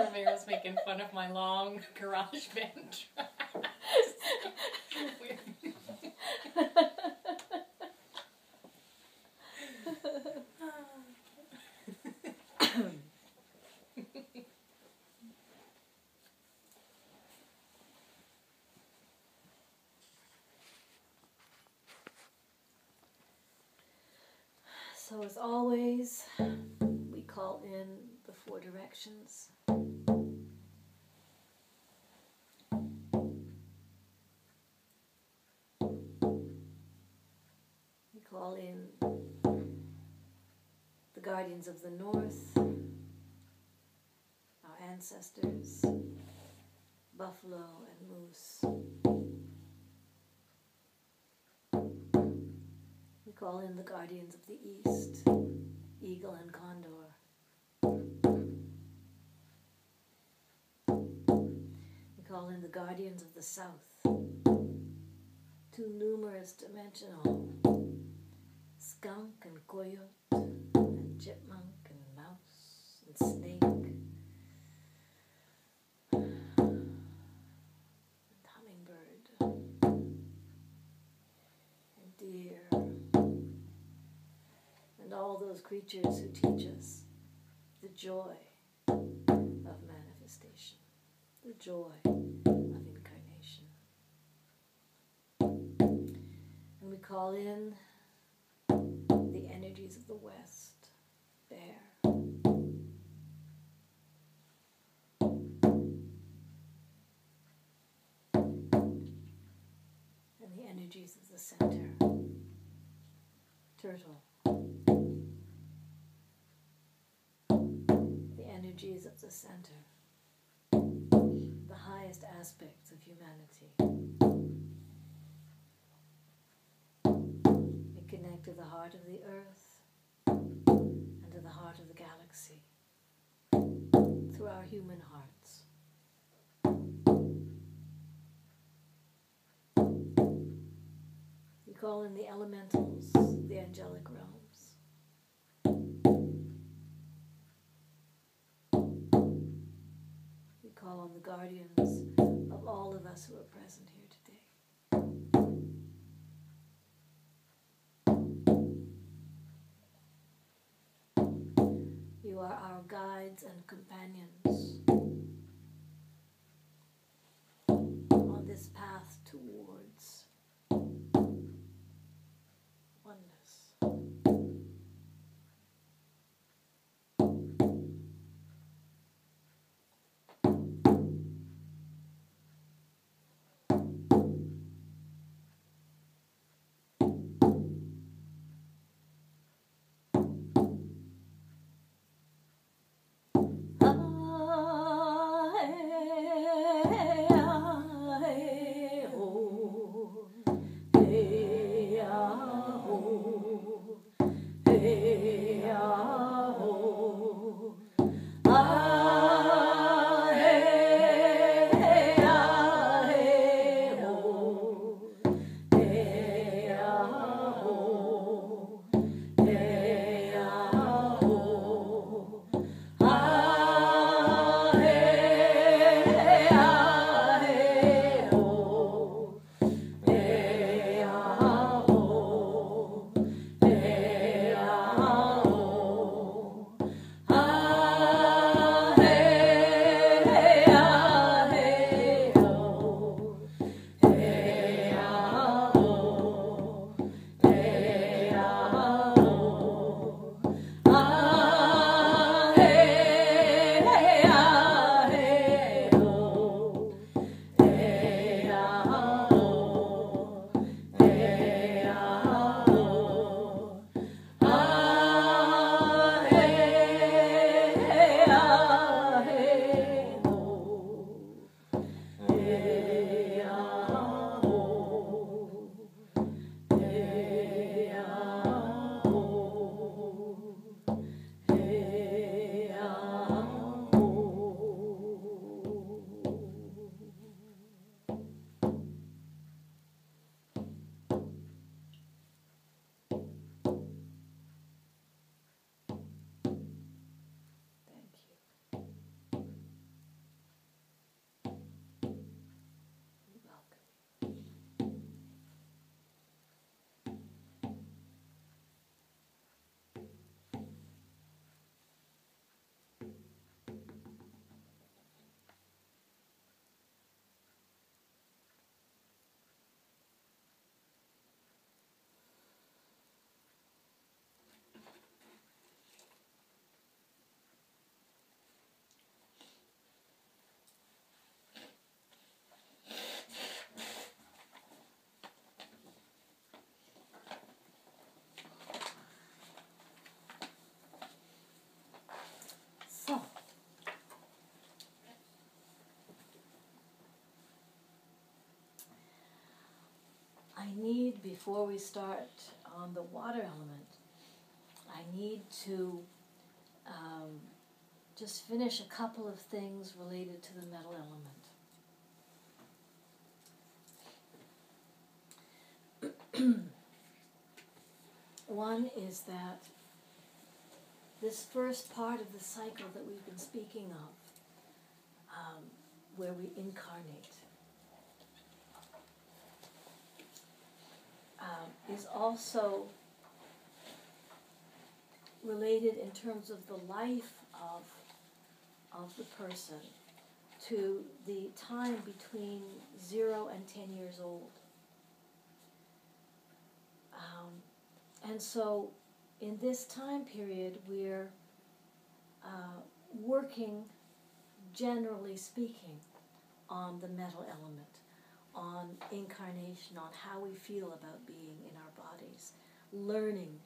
Romero's making fun of my long garage band. So as always, we call in the four directions. We call in the guardians of the north, our ancestors, buffalo and moose. We call in the guardians of the east, eagle and condor. We call in the guardians of the south, too numerous to mention all, skunk and coyote and chipmunk and mouse and snake and hummingbird and deer. And all those creatures who teach us the joy of manifestation, the joy of incarnation. And we call in the energies of the West, bear. And the energies of the center, turtle. Energies of the center, the highest aspects of humanity. We connect to the heart of the earth and to the heart of the galaxy through our human hearts. We call in the elementals, the angelic realms. Call on the guardians of all of us who are present here today. You are our guides and companions on this path towards oneness. before we start on the water element, I need to just finish a couple of things related to the metal element. One is that this first part of the cycle that we've been speaking of, where we incarnate, is also related in terms of the life of the person to the time between 0 and 10 years old. And so in this time period, we're working, generally speaking, on the metal element, on incarnation, on how we feel about being in our bodies, learning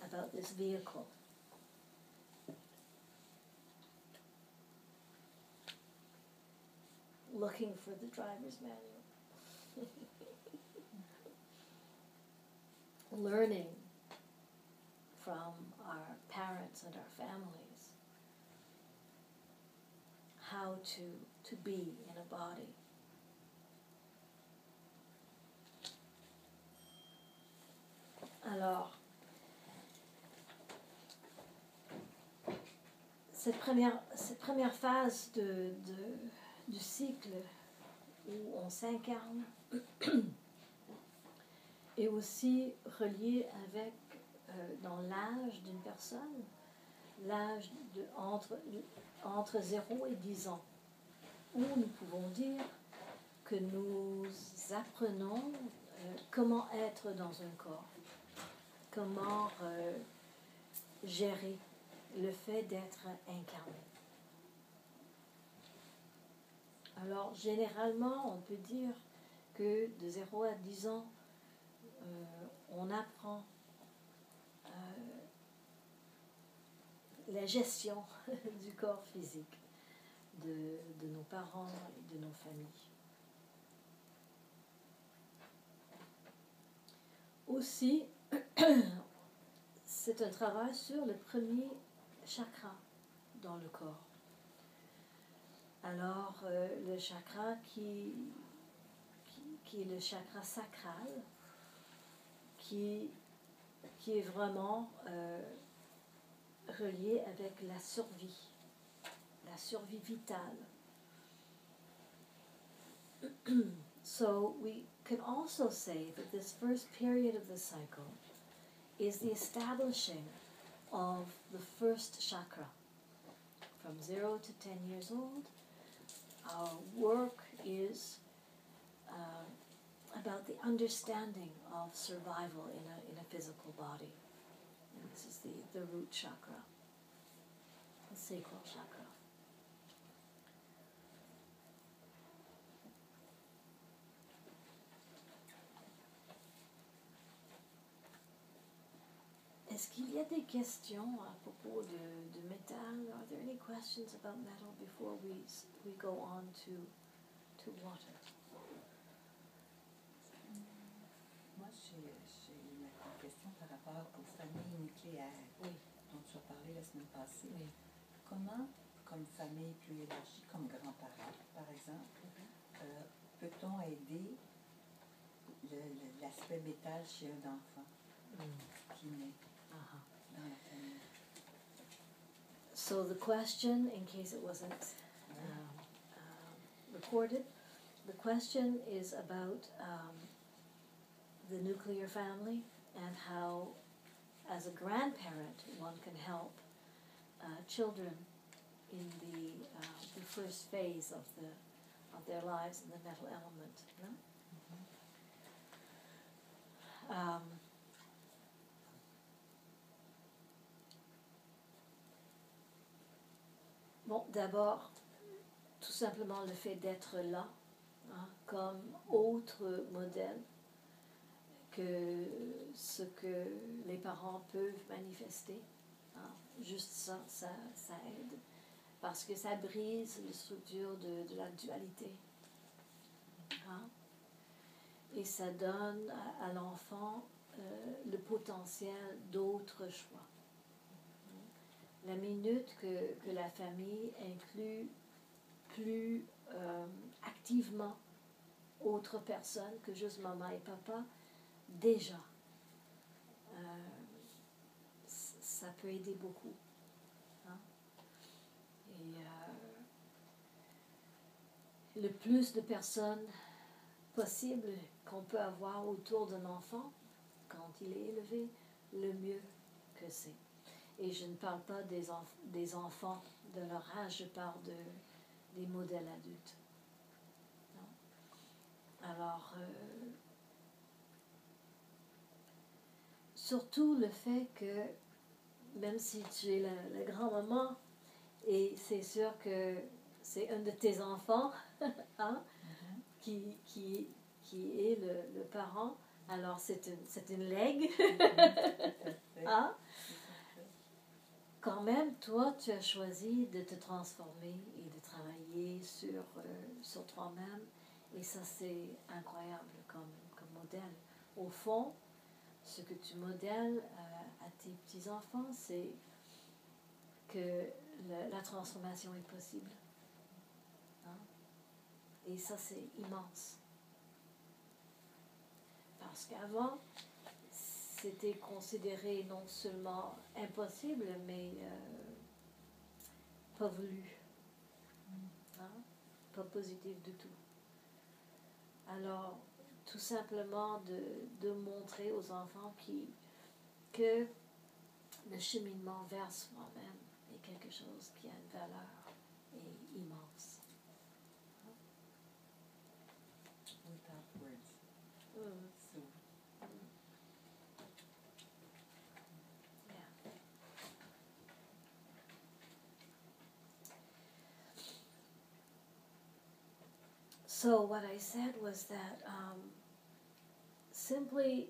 about this vehicle. Looking for the driver's manual. Learning from our parents and our families how to be in a body. Alors, cette première phase du cycle où on s'incarne est aussi reliée avec, dans l'âge d'une personne, l'âge entre 0 et 10 ans, où nous pouvons dire que nous apprenons comment être dans un corps, comment gérer le fait d'être incarné. Alors, généralement, on peut dire que de 0 à 10 ans, on apprend la gestion du corps physique de nos parents et de nos familles. Aussi, c'est un travail sur le premier chakra dans le corps. Alors, le chakra qui est le chakra sacral, qui est vraiment relié avec la survie vitale. So we can also say that this first period of the cycle is the establishing of the first chakra. From 0 to 10 years old, our work is about the understanding of survival in a physical body. And this is the root chakra, the sacral chakra. Est-ce qu'il y a des questions à propos de métal? Are there any questions about metal before we go on to water? Moi, j'ai une question par rapport aux familles nucléaires dont tu as parlé la semaine passée. Oui. Comment, comme famille plus élargie, comme grands-parents, par exemple, peut-on aider l'aspect métal chez un enfant qui naît dans la famille? So the question, in case it wasn't recorded, the question is about the nuclear family and how, as a grandparent, one can help children in the first phase of their lives in the metal element. No? Bon, d'abord, tout simplement le fait d'être là, comme autre modèle que ce que les parents peuvent manifester. Juste ça aide, parce que ça brise les structures de la dualité. Et ça donne à l'enfant le potentiel d'autres choix. La minute que la famille inclut plus activement autres personnes que juste maman et papa, déjà, ça peut aider beaucoup. Hein? Et le plus de personnes possible qu'on peut avoir autour d'un enfant, quand il est élevé, le mieux que c'est. Et je ne parle pas des enfants de leur âge, je parle des modèles adultes. Non? Alors, surtout le fait que, même si tu es la grand-maman, et c'est sûr que c'est un de tes enfants, hein, qui est le parent, alors c'est une legs. Hein? Quand même, toi, tu as choisi de te transformer et de travailler sur toi-même, et ça, c'est incroyable comme modèle. Au fond, ce que tu modèles à tes petits-enfants, c'est que la transformation est possible. Hein? Et ça, c'est immense. Parce qu'avant, c'était considéré non seulement impossible, mais pas voulu. Hein? Pas positif du tout. Alors, tout simplement de montrer aux enfants que le cheminement vers soi-même est quelque chose qui a une valeur et immense. Without words. So, Yeah. So what I said was that simply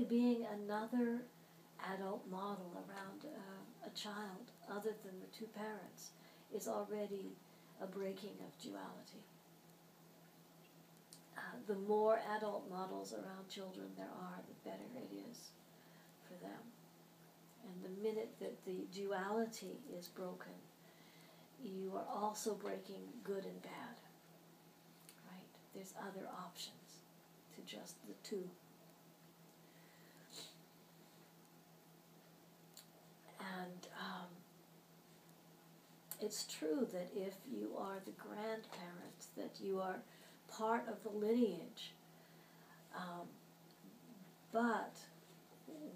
being another adult model around a child other than the two parents is already a breaking of duality. The more adult models around children there are, the better it is for them. And the minute that the duality is broken, you are also breaking good and bad. Right? There's other options to just the two. And it's true that if you are the grandparent, that you are part of the lineage. But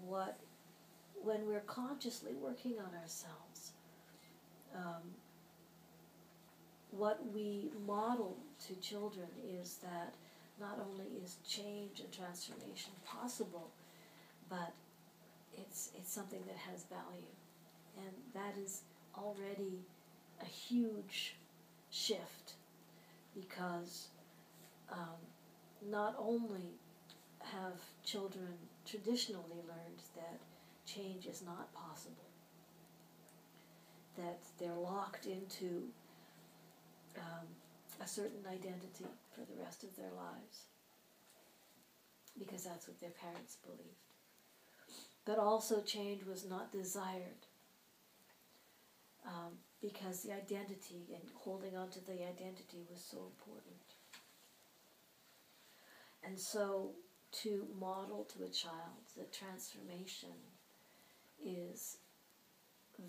when we're consciously working on ourselves, what we model to children is that not only is change and transformation possible, but it's something that has value. And that is already a huge shift, because not only have children traditionally learned that change is not possible, that they're locked into a certain identity for the rest of their lives, because that's what their parents believed. But also change was not desired, because the identity and holding on to the identity was so important. And so to model to a child that transformation is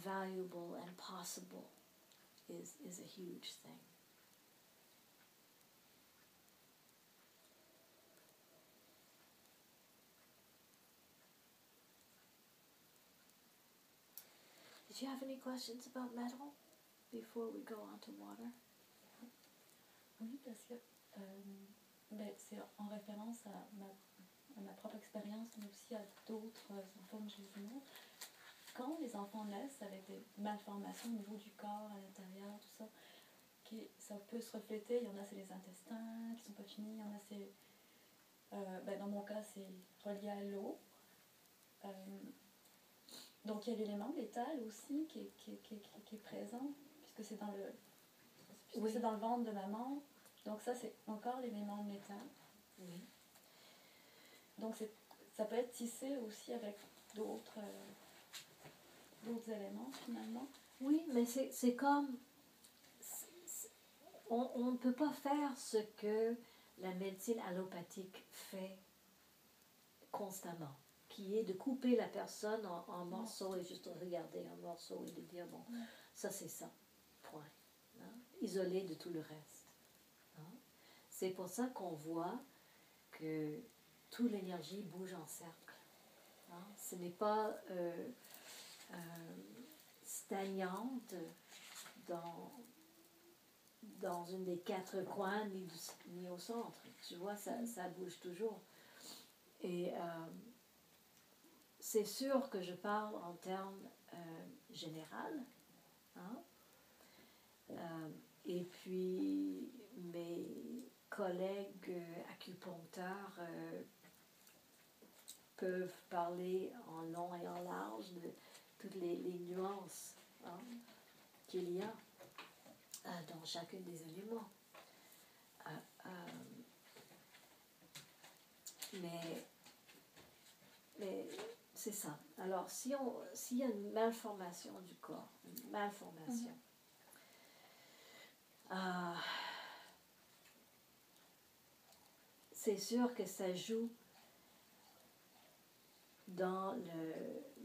valuable and possible is a huge thing. Did you have any questions about metal before we go on to water? Oui, parce que c'est en référence à ma propre expérience, mais aussi à d'autres enfants que j'ai vus. Quand les enfants naissent avec des malformations au niveau du corps, à l'intérieur, tout ça, ça peut se refléter. Il y en a, c'est les intestins qui ne sont pas finis. Il y en a, c'est... dans mon cas, c'est relié à l'eau. Donc, il y a l'élément létal aussi qui est présent, puisque c'est dans le ventre de maman Donc ça, c'est encore l'élément métal. Oui. Donc ça peut être tissé aussi avec d'autres éléments, finalement. Oui, mais c'est comme... On ne peut pas faire ce que la médecine allopathique fait constamment, qui est de couper la personne en morceaux et juste regarder un morceau et de dire, bon, ça c'est ça, point. Hein? Isolé de tout le reste. Hein? C'est pour ça qu'on voit que toute l'énergie bouge en cercle. Hein? Ce n'est pas stagnante dans une des quatre coins ni au centre. Tu vois, ça bouge toujours. Et c'est sûr que je parle en termes général. Hein? Et puis, mes collègues acupuncteurs peuvent parler en long et en large de toutes les nuances, hein, qu'il y a dans chacun des éléments. Mais c'est ça. Alors, s'il y a une malformation du corps, une malformation, c'est sûr que ça joue dans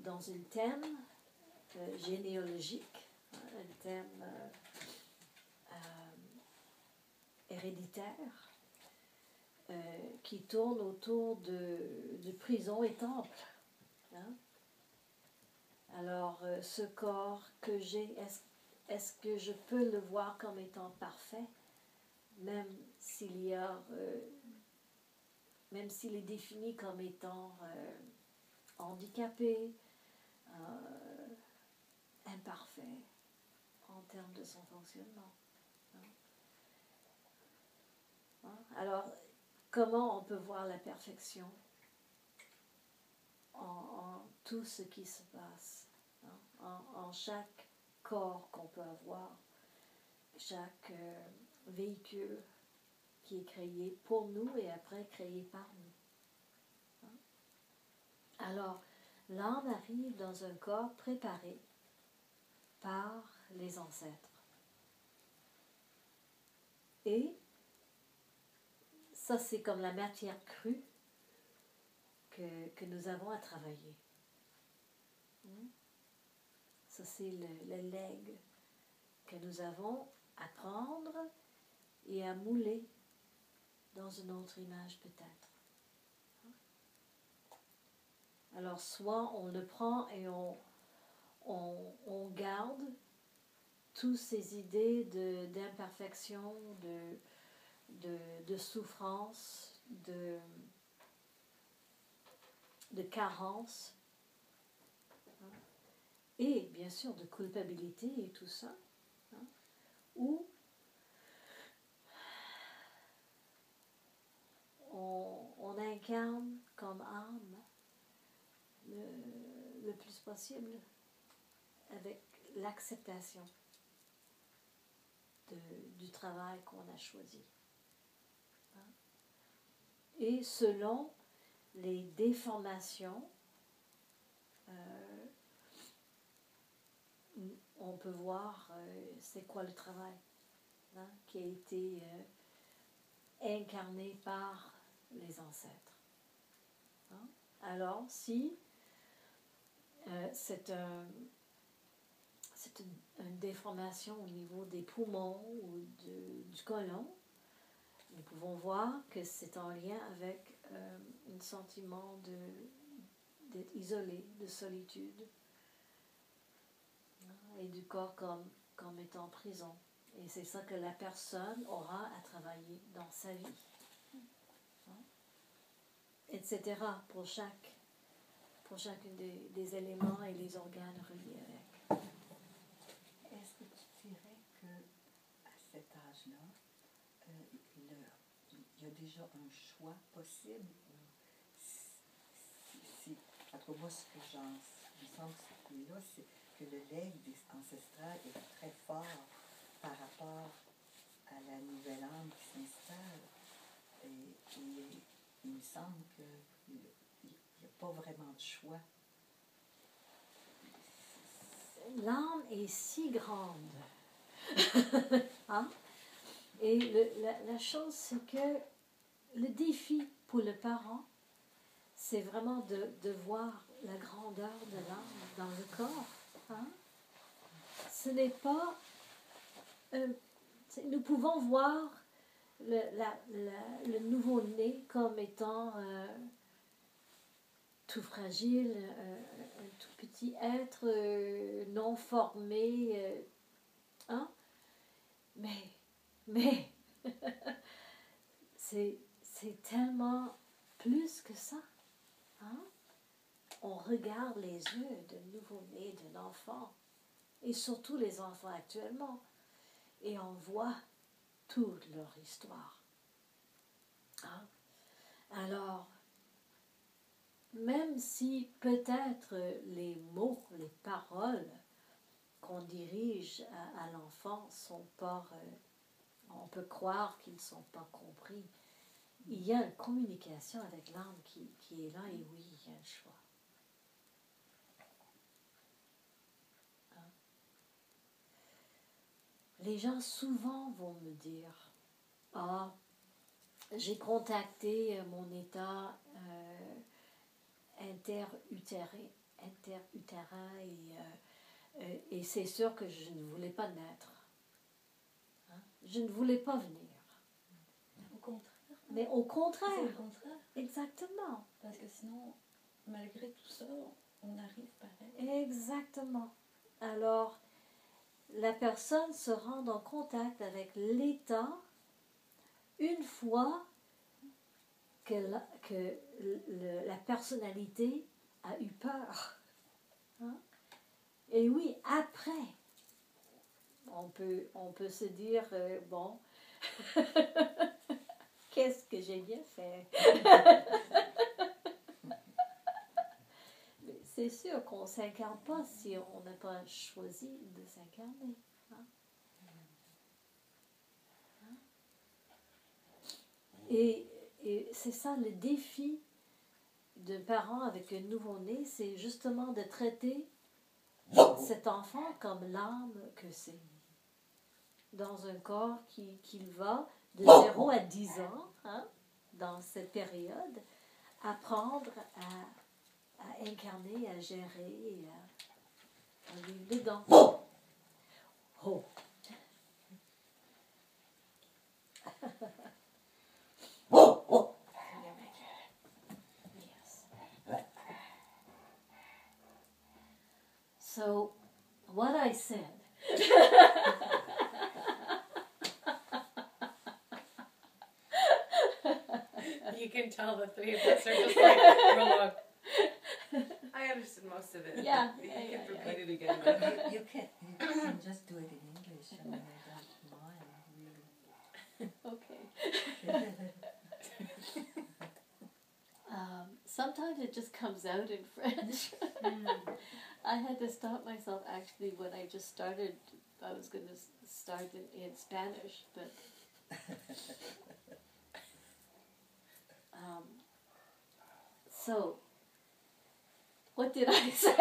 un thème généalogique, un thème héréditaire, qui tourne autour de prison et temple. Hein? Alors, ce corps que j'ai, est-ce que je peux le voir comme étant parfait, même s'il est défini comme étant handicapé, imparfait en termes de son fonctionnement. Hein? Hein? Alors, comment on peut voir la perfection en tout ce qui se passe, hein? En chaque corps qu'on peut avoir, chaque véhicule qui est créé pour nous et après créé par nous. Hein? Alors, l'âme arrive dans un corps préparé par les ancêtres. Et ça, c'est comme la matière crue que nous avons à travailler. Ça, c'est le legs que nous avons à prendre et à mouler dans une autre image peut-être. Alors, soit on le prend et on garde toutes ces idées d'imperfection, de souffrance, de carence, hein, et bien sûr de culpabilité et tout ça, hein, ou on incarne comme âme le plus possible avec l'acceptation du travail qu'on a choisi. Hein? Et selon les déformations, on peut voir c'est quoi le travail, hein, qui a été incarné par les ancêtres. Hein? Alors, si c'est une déformation au niveau des poumons ou du côlon, nous pouvons voir que c'est en lien avec un sentiment d'être isolé, de solitude, et du corps comme étant en prison. Et c'est ça que la personne aura à travailler dans sa vie. Hein? Etc. pour chacun des éléments et les organes reliés avec. Est-ce que tu dirais qu'à cet âge-là, il y a déjà un choix possible? En tout cas, moi, ce que il me semble que c'est que le legs ancestral est très fort par rapport à la nouvelle âme qui s'installe. Et il me semble qu'il n'y a pas vraiment de choix. L'âme est si grande. Hein? Et la chose, c'est que le défi pour le parent, c'est vraiment de voir la grandeur de l'âme dans le corps. Hein? Ce n'est pas... nous pouvons voir le nouveau-né comme étant tout fragile, un tout petit être non formé. Hein? Mais c'est tellement plus que ça. Hein? On regarde les yeux d'un nouveau-né, d'un enfant, et surtout les enfants actuellement, et on voit toute leur histoire. Hein? Alors, même si peut-être les mots, les paroles qu'on dirige à l'enfant sont pas, on peut croire qu'ils ne sont pas compris, il y a une communication avec l'âme qui est là, et oui, il y a un choix. Hein? Les gens souvent vont me dire, « Ah, j'ai contacté mon état interutérin et c'est sûr que je ne voulais pas naître. Hein? Je ne voulais pas venir. » Au contraire. Mais au contraire. C'est le contraire. Exactement. Parce que sinon, malgré tout ça, on arrive pareil. Exactement. Alors, la personne se rend en contact avec l'état une fois que la personnalité a eu peur. Hein? Et oui, après, on peut se dire, bon, qu'est-ce que j'ai bien fait? Mais c'est sûr qu'on ne s'incarne pas si on n'a pas choisi de s'incarner. Hein? Hein? Et c'est ça le défi d'un parent avec un nouveau-né, c'est justement de traiter cet enfant comme l'âme que c'est. Dans un corps qui va de 0 à 10 ans, hein, dans cette période, apprendre à incarner, à gérer, et à vivre dedans. Oh! So, what I said. You can tell the three of us are just like, wrong. I understood most of it. Yeah. You Yeah, can yeah, repeat it again. You can just do it in English. I mean, I don't mind, really. Okay. Sometimes it just comes out in French. I had to stop myself actually when I just started. I was going to start in Spanish, but so what did I say?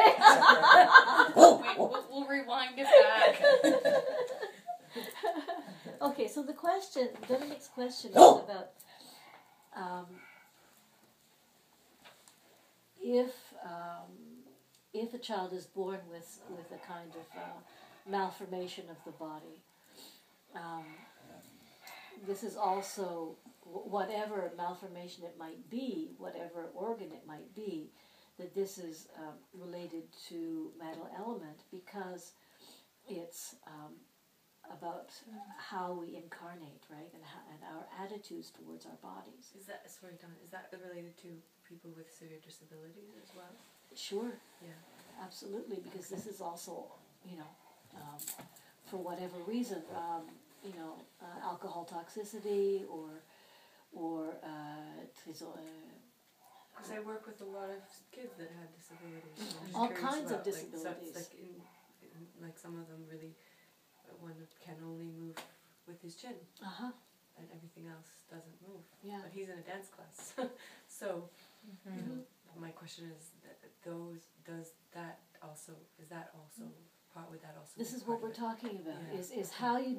Wait, we'll rewind it back. Okay, so the next question is about if a child is born with a kind of malformation of the body, this is also, whatever malformation it might be, whatever organ it might be, that this is related to metal element because it's about how we incarnate, right, and our attitudes towards our bodies. Is that related to people with severe disabilities as well? Sure. Yeah. Absolutely, because this is also, for whatever reason, alcohol toxicity or Because I work with a lot of kids that have disabilities. So I'm just all curious kinds of about, disabilities. Like some of them really, one can only move with his chin, Uh-huh. and everything else doesn't move. Yeah. But he's in a dance class, so you know. My question is, is that also would that also? This be is part what we're of it? talking about, Yeah. is how you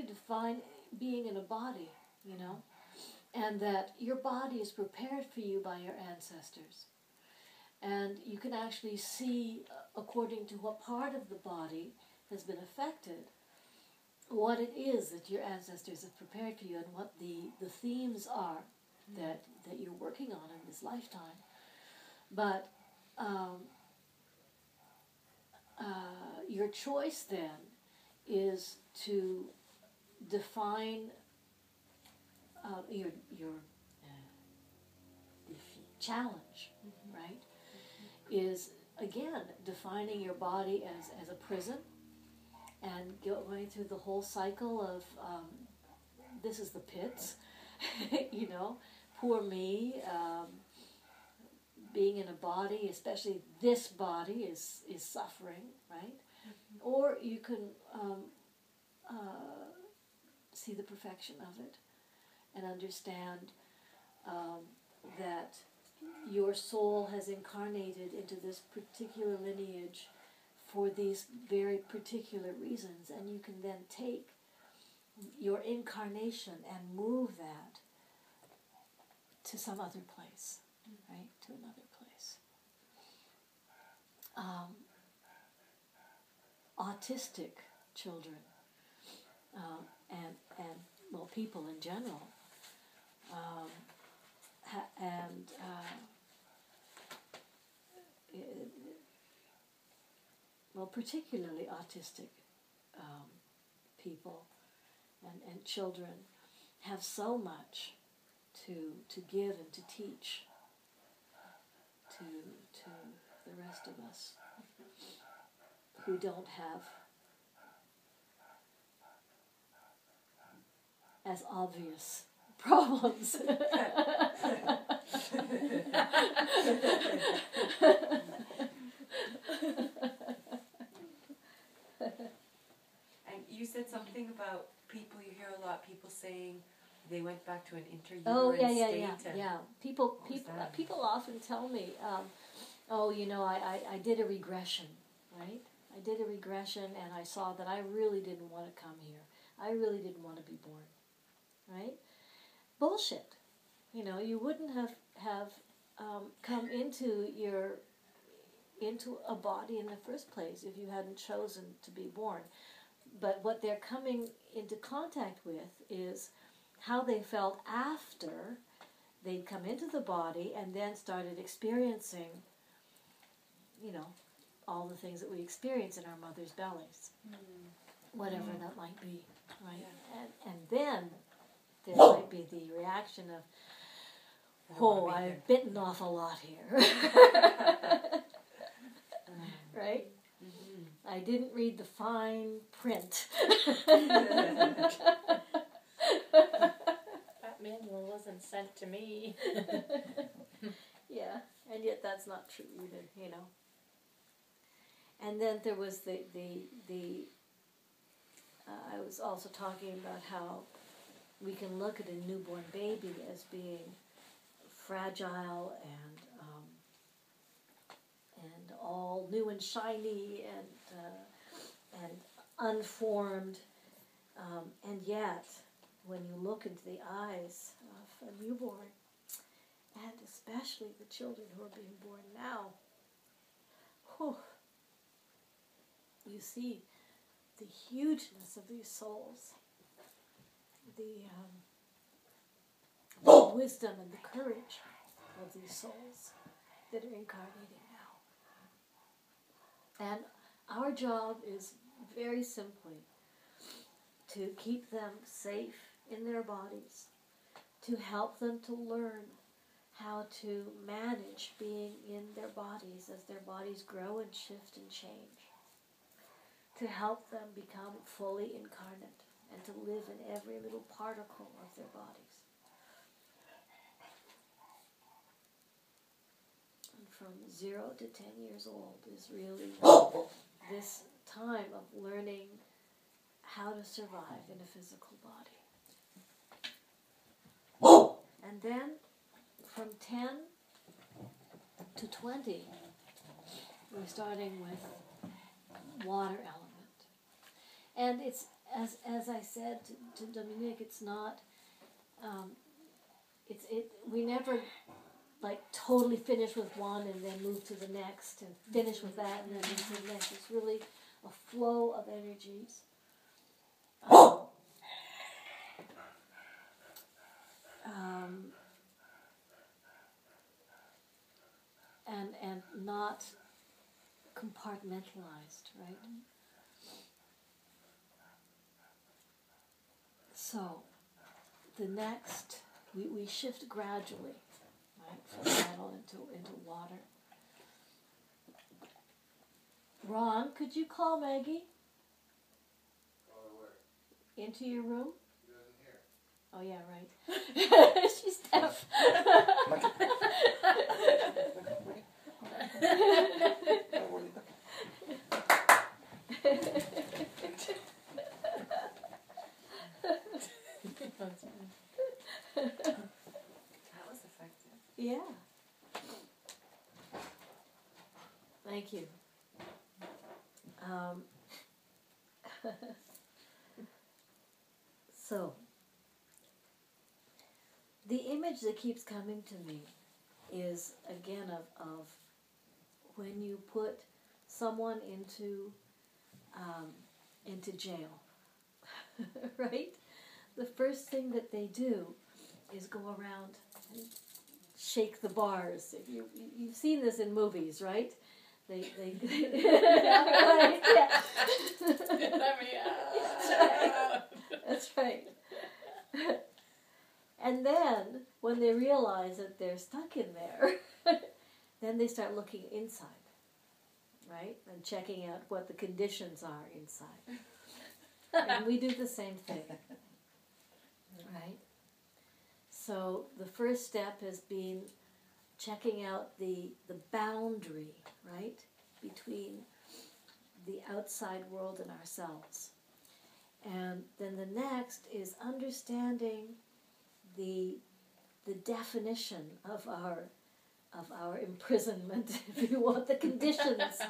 define being in a body, you know, and that your body is prepared for you by your ancestors. And you can actually see, according to what part of the body has been affected, what it is that your ancestors have prepared for you and what the themes are that you're working on in this lifetime. But your choice then is to define your challenge, right? Is again defining your body as a prison and going through the whole cycle of this is the pits, you know, poor me. Being in a body, especially this body, is suffering, right? Or you can see the perfection of it and understand that your soul has incarnated into this particular lineage for these very particular reasons, and you can then take your incarnation and move that to some other place, right? To another place. Autistic children and well, people in general, well, particularly autistic people and children have so much to give and to teach to the rest of us who don't have as obvious problems. And you said something about people, you hear a lot, people saying they went back to an interuterine Oh yeah. state. People often tell me, oh, you know, I did a regression, right? I did a regression and I saw that I really didn't want to come here. I really didn't want to be born, right? Bullshit. You know, you wouldn't have come into a body in the first place if you hadn't chosen to be born. But what they're coming into contact with is how they felt after they'd come into the body and then started experiencing, you know, all the things that we experience in our mother's bellies, whatever that might be, right? Yeah. And then there might be the reaction of, oh, I've bitten off a lot here. Right? Mm-hmm. I didn't read the fine print. That manual wasn't sent to me. Yeah, and yet that's not true either, you know. And then there was the I was also talking about how we can look at a newborn baby as being fragile and all new and shiny and unformed, and yet when you look into the eyes of a newborn, and especially the children who are being born now, whew, you see the hugeness of these souls, the wisdom and the courage of these souls that are incarnating now. And our job is very simply to keep them safe in their bodies, to help them to learn how to manage being in their bodies as their bodies grow and shift and change, to help them become fully incarnate and to live in every little particle of their bodies. And from 0 to 10 years old is really this time of learning how to survive in a physical body. And then from 10 to 20, we're starting with water element. And it's, as I said to Dominique, it's not, we never like totally finish with one and then move to the next and finish with that and then move to the next. It's really a flow of energies. And not compartmentalized, right? So the next, we shift gradually, right, from metal into water. Ron, could you call Maggie? Call her where? Into your room? She doesn't hear. Oh yeah, right. She's deaf. That was effective. Yeah. Thank you. So, the image that keeps coming to me is again of when you put someone into jail, right? The first thing that they do is go around and shake the bars. You've seen this in movies, right? They right, yeah. That's right. And then, when they realize that they're stuck in there, then they start looking inside, right? And checking out what the conditions are inside. And we do the same thing, right? So the first step has been checking out the boundary, right, between the outside world and ourselves. And then the next is understanding the definition of our imprisonment, if you want, the conditions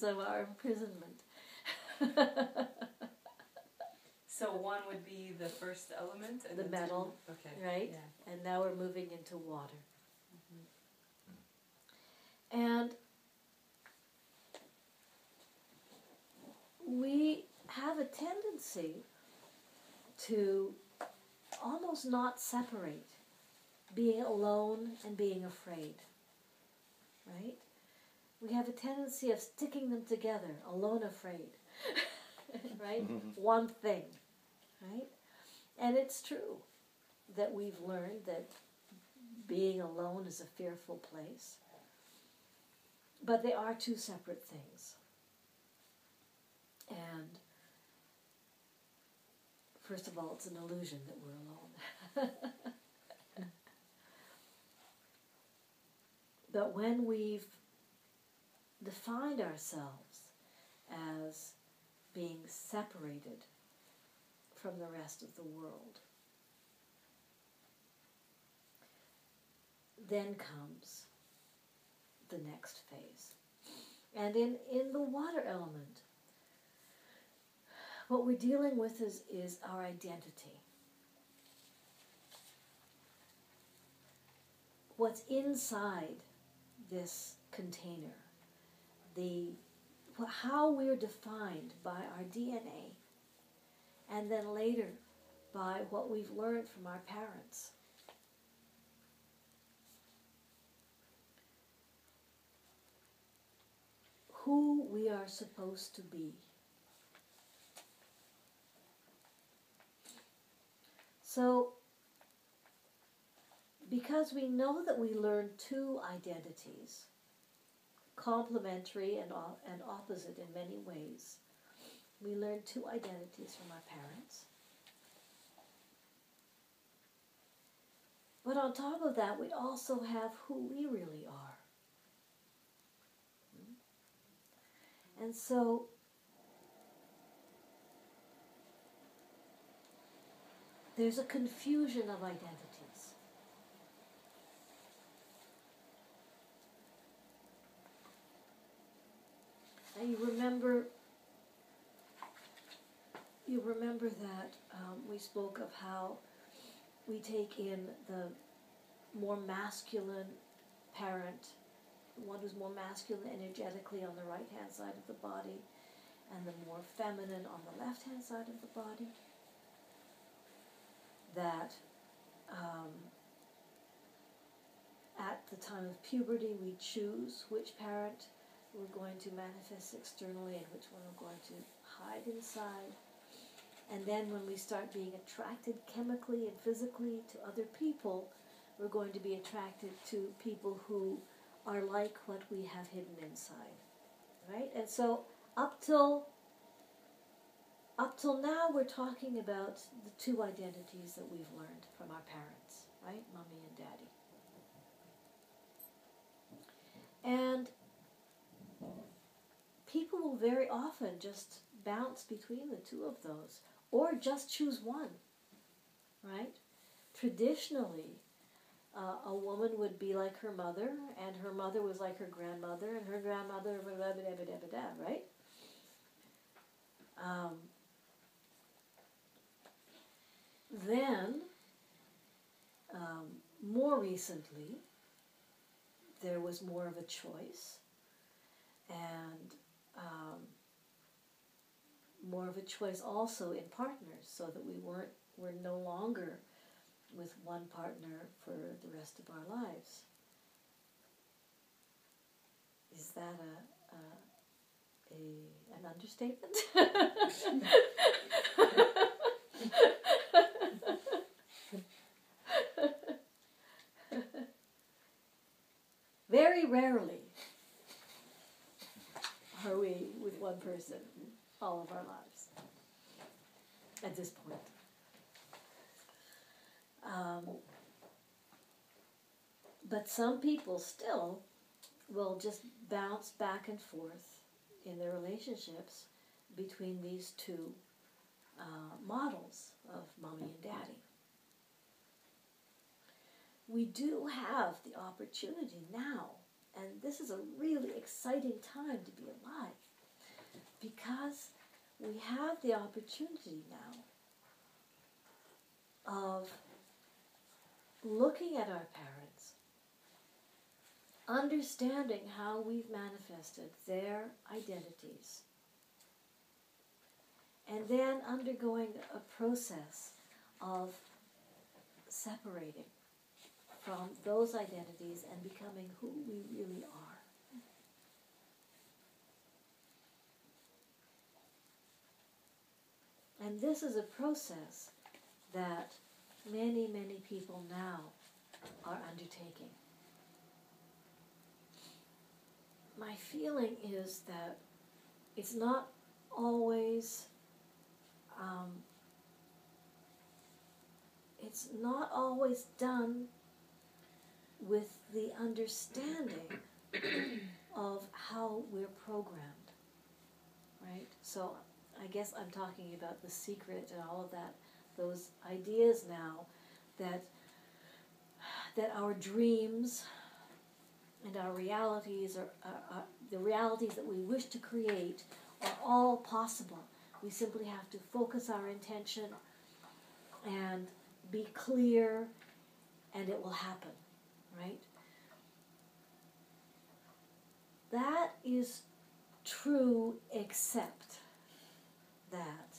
of our imprisonment. So one would be the first element? And The metal, okay. right? Yeah. And now we're moving into water. And we have a tendency to almost not separate being alone and being afraid, right? We have a tendency of sticking them together, alone, afraid, right? One thing, right? And it's true that we've learned that being alone is a fearful place. But they are two separate things. And first of all, it's an illusion that we're alone. But when we've defined ourselves as being separated from the rest of the world, then comes the next phase. And in the water element, what we're dealing with is our identity. What's inside this container, how we're defined by our DNA, and then later by what we've learned from our parents. Who we are supposed to be. So, because we know that we learn two identities, complementary and opposite in many ways, we learn two identities from our parents. But on top of that, we also have who we really are. And so, there's a confusion of identities. And you remember that we spoke of how we take in the more masculine parent, one who's more masculine energetically on the right-hand side of the body, and the more feminine on the left-hand side of the body. That at the time of puberty we choose which parent we're going to manifest externally and which one we're going to hide inside. And then when we start being attracted chemically and physically to other people, we're going to be attracted to people who are like what we have hidden inside. Right? And so up till now we're talking about the two identities that we've learned from our parents, right? Mommy and daddy. And people will very often just bounce between the two of those, or just choose one, right? Traditionally, a woman would be like her mother, and her mother was like her grandmother, and her grandmother, right? Then, more recently, there was more of a choice, and more of a choice also in partners, so that we're no longer with one partner for the rest of our lives. Is that an understatement? Very rarely are we with one person all of our lives at this point. But some people still will just bounce back and forth in their relationships between these two models of mommy and daddy. We do have the opportunity now, and this is a really exciting time to be alive, because we have the opportunity now of looking at our parents, understanding how we've manifested their identities, and then undergoing a process of separating from those identities and becoming who we really are. And this is a process that many, many people now are undertaking. My feeling is that it's not always done with the understanding of how we're programmed, right? So I guess I'm talking about The Secret and all of that, those ideas now that our dreams and our realities, are the realities that we wish to create, are all possible. We simply have to focus our intention and be clear, and it will happen, right? That is true, except that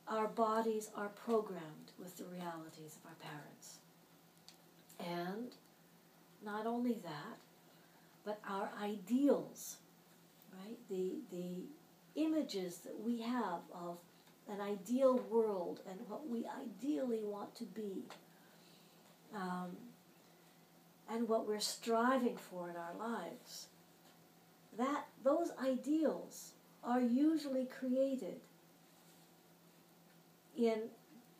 our bodies are programmed with the realities of our parents. And not only that, but our ideals, right? The images that we have of an ideal world and what we ideally want to be, and what we're striving for in our lives, those ideals are usually created in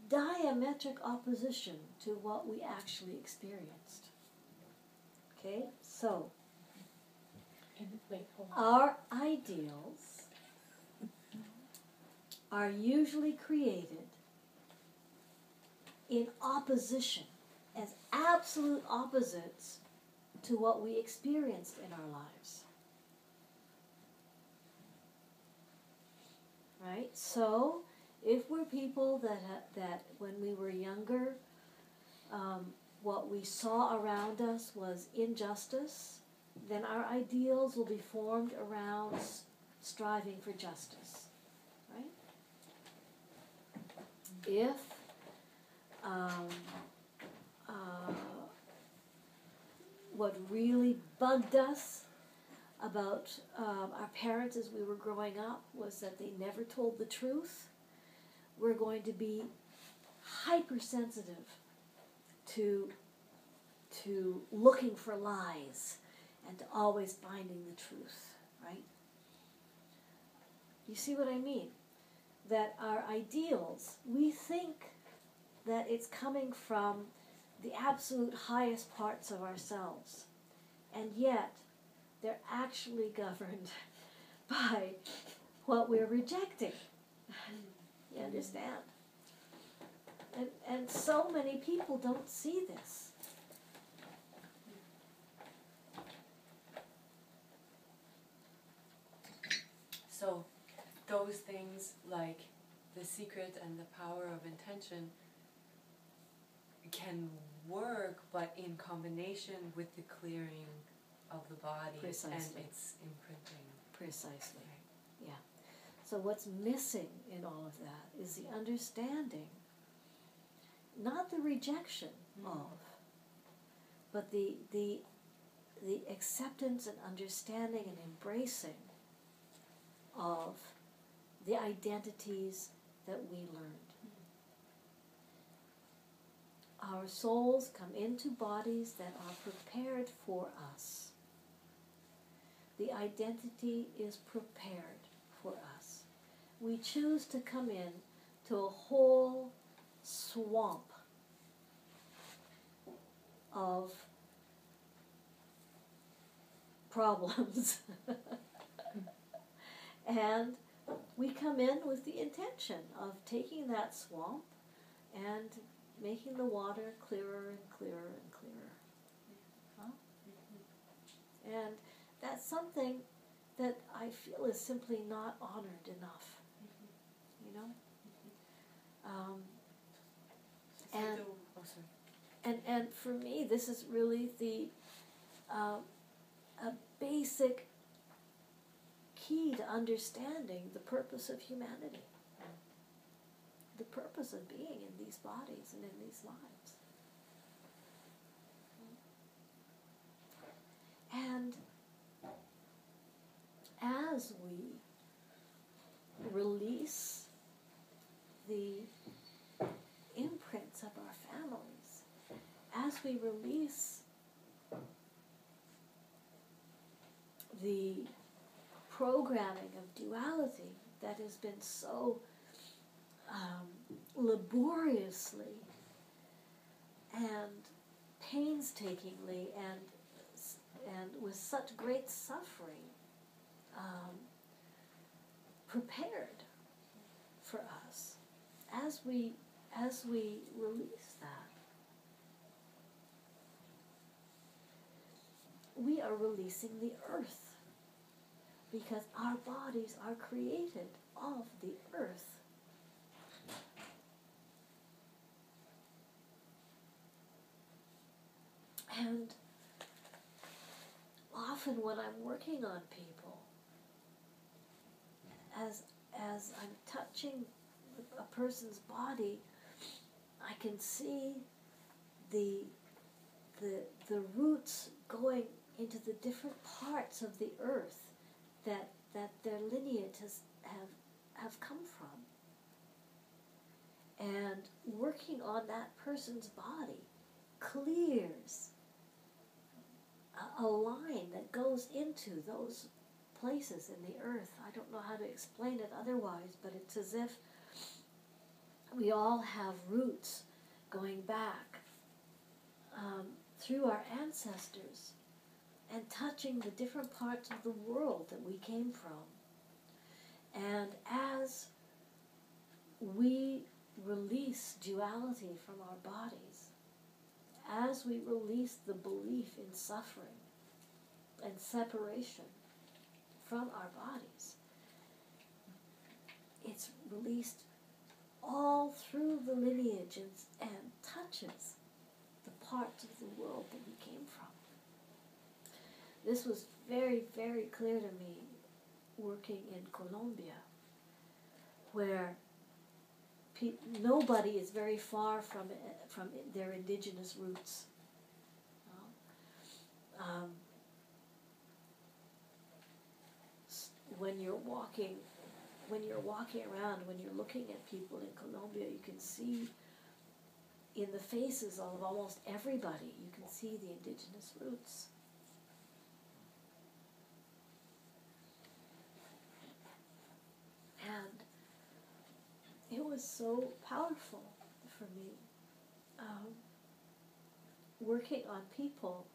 diametric opposition to what we actually experienced. Okay, so our ideals are usually created in opposition, as absolute opposites to what we experienced in our lives. Right? So, if we're people that when we were younger, what we saw around us was injustice, then our ideals will be formed around striving for justice. Right? If what really bugged us about our parents as we were growing up was that they never told the truth, we're going to be hypersensitive to looking for lies and to always finding the truth, right? You see what I mean? That our ideals, we think that it's coming from the absolute highest parts of ourselves, and yet they're actually governed by what we're rejecting. You understand? And so many people don't see this. So those things like the secret and the power of intention can work, but in combination with the clearing of the body. Precisely. And its imprinting. Precisely. Yeah. So what's missing in all of that is the understanding, not the rejection of, but the acceptance and understanding and embracing of the identities that we learned. Our souls come into bodies that are prepared for us. The identity is prepared for us. We choose to come in to a whole swamp of problems. And we come in with the intention of taking that swamp and making the water clearer and clearer and clearer. Huh? And that's something that I feel is simply not honored enough. You know? And for me, this is really a basic key to understanding the purpose of humanity. The purpose of being in these bodies and in these lives. And as we release the imprints of our families, as we release the programming of duality that has been so laboriously and painstakingly and with such great suffering prepared for us, as we release that, we are releasing the earth, because our bodies are created of the earth. And often when I'm working on people, as I'm touching a person's body, I can see the roots going into the different parts of the earth that their lineage have come from. And working on that person's body clears a line that goes into those places in the earth. I don't know how to explain it otherwise, but it's as if we all have roots going back through our ancestors and touching the different parts of the world that we came from. And as we release duality from our bodies, as we release the belief in suffering and separation from our bodies, it's released all through the lineage and touches the parts of the world that we came from. This was very, very clear to me working in Colombia, where nobody is very far from their indigenous roots. When you're walking around, when you're looking at people in Colombia, you can see in the faces of almost everybody, you can see the indigenous roots. And it was so powerful for me, working on people,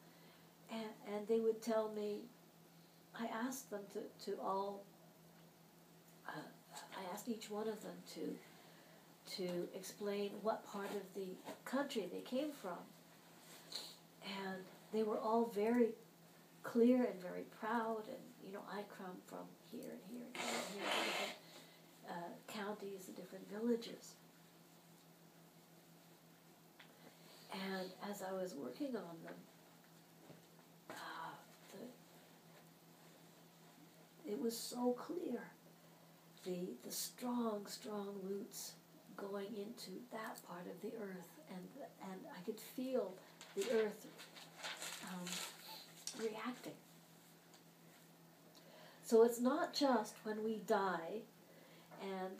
and they would tell me, I asked them to all, I asked each one of them to explain what part of the country they came from. And they were all very clear and very proud, and, I come from here and here and here and here, the different counties, the different villages. And as I was working on them, it was so clear, the strong, strong roots going into that part of the earth, and I could feel the earth reacting. So it's not just when we die and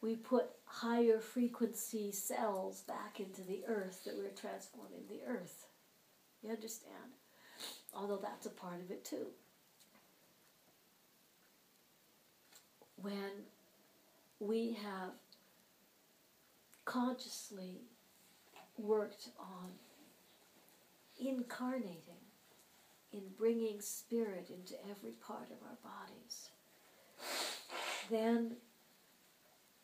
we put higher frequency cells back into the earth that we're transforming the earth. You understand? Although that's a part of it too. When we have consciously worked on incarnating, in bringing spirit into every part of our bodies, then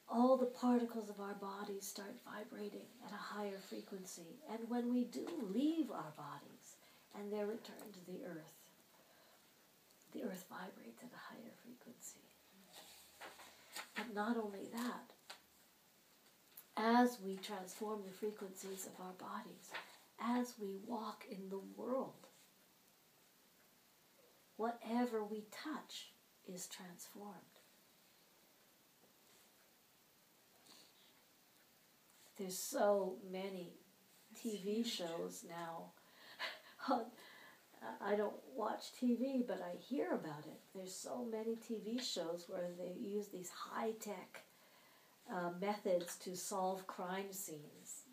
all the particles of our bodies start vibrating at a higher frequency. And when we do leave our bodies and they're returned to the earth vibrates at a higher frequency. But not only that, as we transform the frequencies of our bodies, as we walk in the world, whatever we touch is transformed. There's so many TV shows now. I don't watch TV, but I hear about it. There's so many TV shows where they use these high-tech methods to solve crime scenes,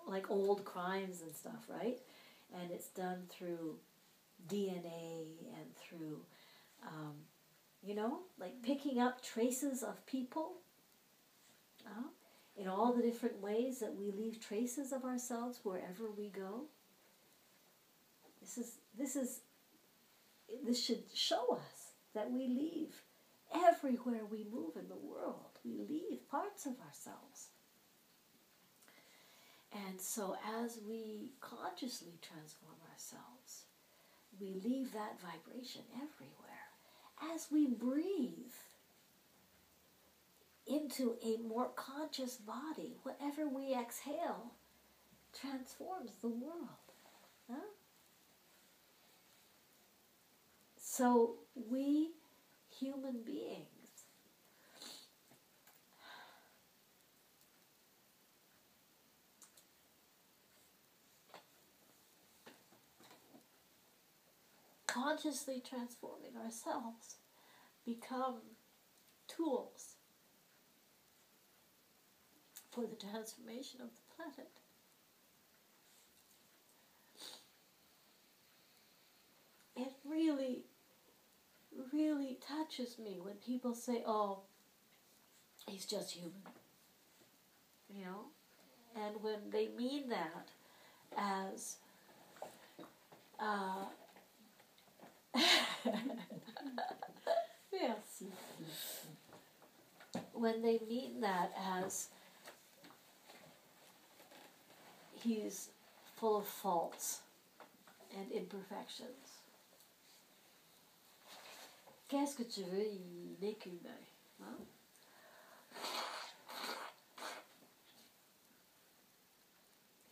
like old crimes and stuff, right? And it's done through DNA and through, like picking up traces of people, in all the different ways that we leave traces of ourselves wherever we go. This should show us that we leave everywhere we move in the world. We leave parts of ourselves. And so as we consciously transform ourselves, we leave that vibration everywhere. As we breathe into a more conscious body, whatever we exhale transforms the world. Huh? So we human beings consciously transforming ourselves become tools for the transformation of the planet. It really, really touches me when people say, oh, he's just human. And when they mean that as merci. when they mean that as he's full of faults and imperfections. Qu'est-ce que tu veux? Il n'est qu'humain. Hein?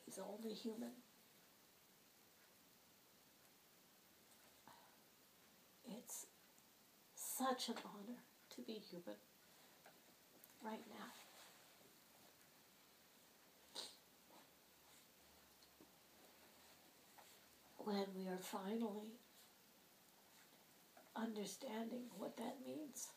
He's only human. It's such an honor to be human right now. When we are finally understanding what that means.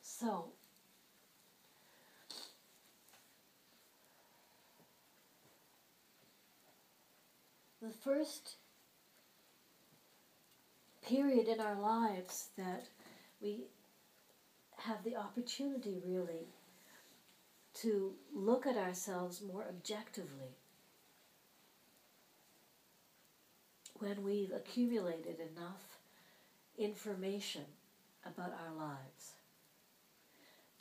So, the first period in our lives that we have the opportunity really to look at ourselves more objectively, when we've accumulated enough information about our lives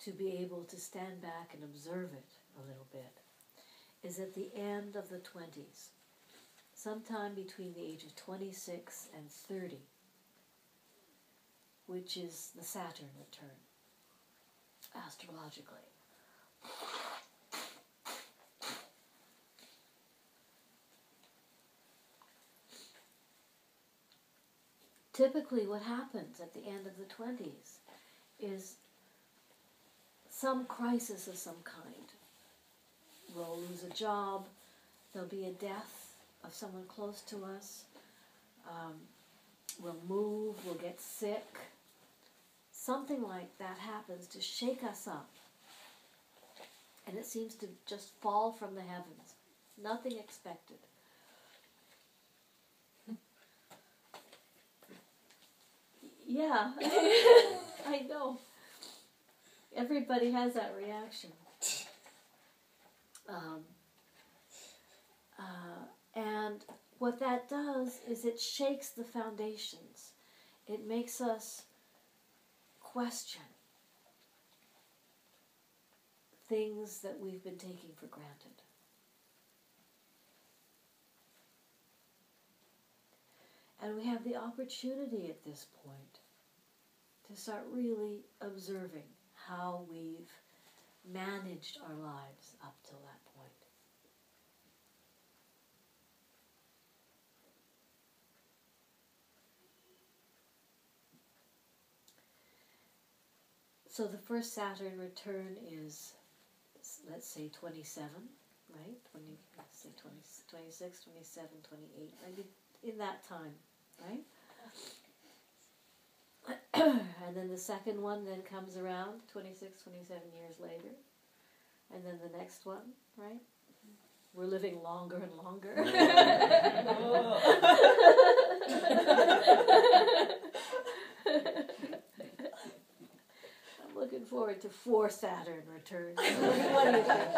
to be able to stand back and observe it a little bit, is at the end of the 20s, sometime between the age of 26 and 30, which is the Saturn return, astrologically. Typically what happens at the end of the 20s is some crisis of some kind. We'll lose a job, there'll be a death of someone close to us, we'll move, we'll get sick. Something like that happens to shake us up. And it seems to just fall from the heavens. Nothing expected. Yeah, I know. Everybody has that reaction. And what that does is it shakes the foundations. It makes us question things that we've been taking for granted. And we have the opportunity at this point to start really observing how we've managed our lives up till that point. So the first Saturn return is, let's say, 27, right? Let's say 20, 26, 27, 28, maybe in that time, right? And then the second one then comes around 26, 27 years later. And then the next one, right? We're living longer and longer. I'm looking forward to 4 Saturn returns. What do you think?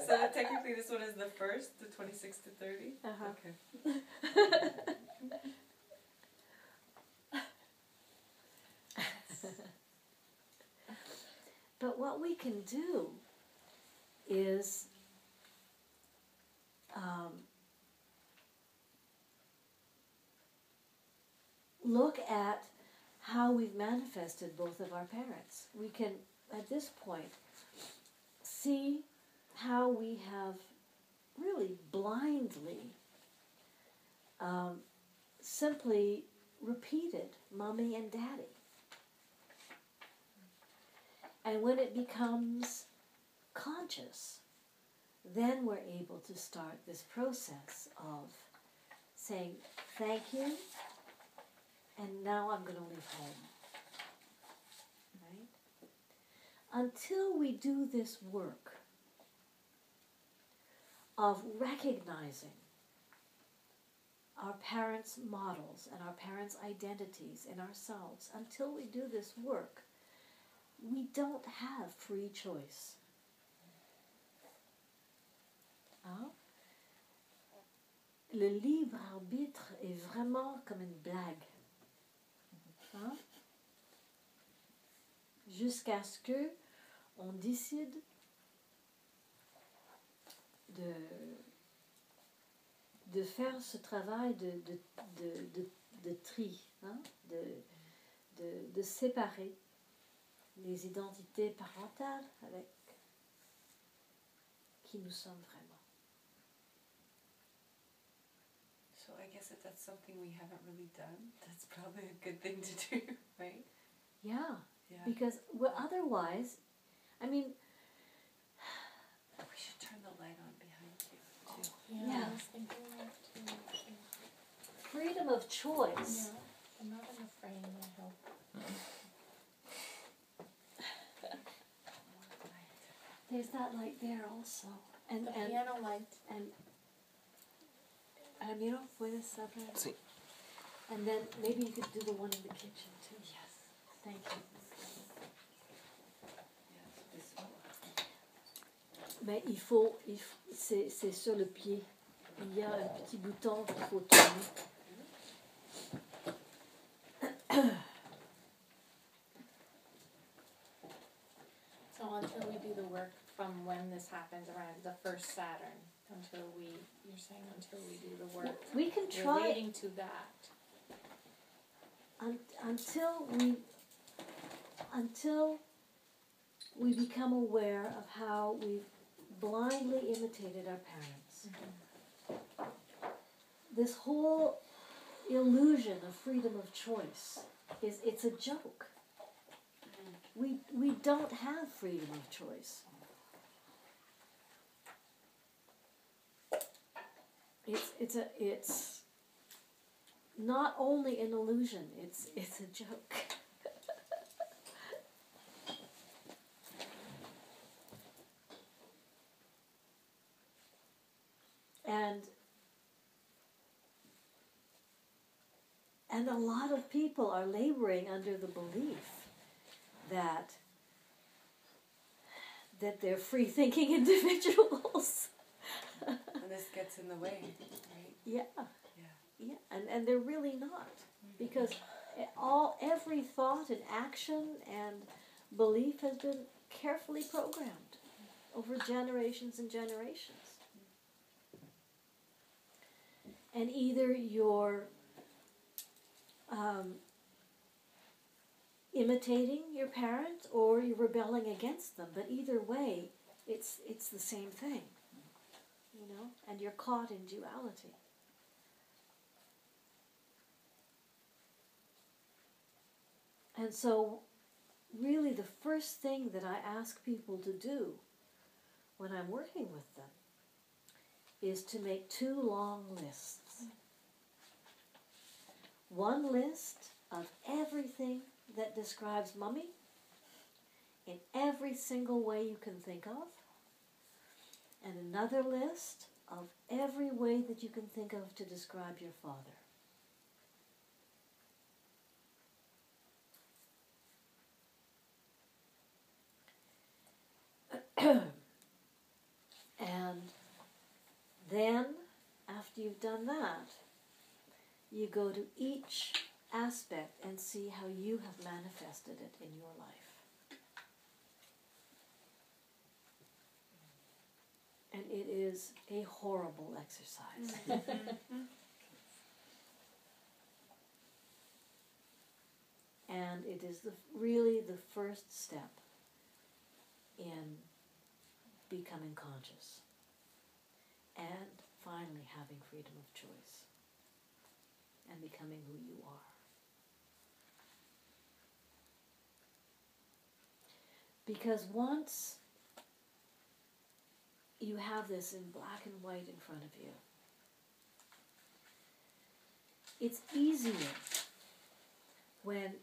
So technically this one is the first, the 26 to 30? Uh-huh. Okay. But what we can do is look at how we've manifested both of our parents. We can, at this point, see how we have really blindly simply repeated mommy and daddy. And when it becomes conscious, then we're able to start this process of saying, thank you, and now I'm going to leave home. Right? Until we do this work of recognizing our parents' models and our parents' identities in ourselves, until we do this work, we don't have free choice. Hein? Le libre arbitre est vraiment comme une blague. Hein? Jusqu'à ce que on décide de faire ce travail de tri, hein? de séparer les identités parentales avec qui nous sommes vraiment. So I guess if that's something we haven't really done, that's probably a good thing to do, right? Yeah, Yeah. because otherwise, I mean, We should turn the light on behind you too. Yeah, Yeah. I was thinking that too. freedom of choice. Yeah, I'm not in a frame, I hope. There's that light there also. And The piano light. Ramiro, puedes hablar? Sí. And then maybe you could do the one in the kitchen too. Yes. Thank you. Yes, this one. Mais c'est sur le pied. Il y a un petit bouton qu'il faut tourner. So until we do the work from when this happens around the first Saturn, you're saying until we do the work We can try relating to that. until we become aware of how we've blindly imitated our parents. This whole illusion of freedom of choice it's a joke. We don't have freedom of choice. It's not only an illusion, it's a joke. And a lot of people are laboring under the belief that they're free-thinking individuals. And this gets in the way, right? Yeah. Yeah. Yeah, and they're really not, because every thought and action and belief has been carefully programmed over generations and generations. And either you're imitating your parents or you're rebelling against them, but either way, it's the same thing, you know, and you're caught in duality. And so, really the first thing that I ask people to do when I'm working with them is to make 2 long lists. One list of everything that describes Mummy in every single way you can think of, and another list of every way that you can think of to describe your father. And then, after you've done that, you go to each aspect and see how you have manifested it in your life. And it is a horrible exercise. And it is really the first step in becoming conscious and finally having freedom of choice and becoming who you are. Because once you have this in black and white in front of you, it's easier when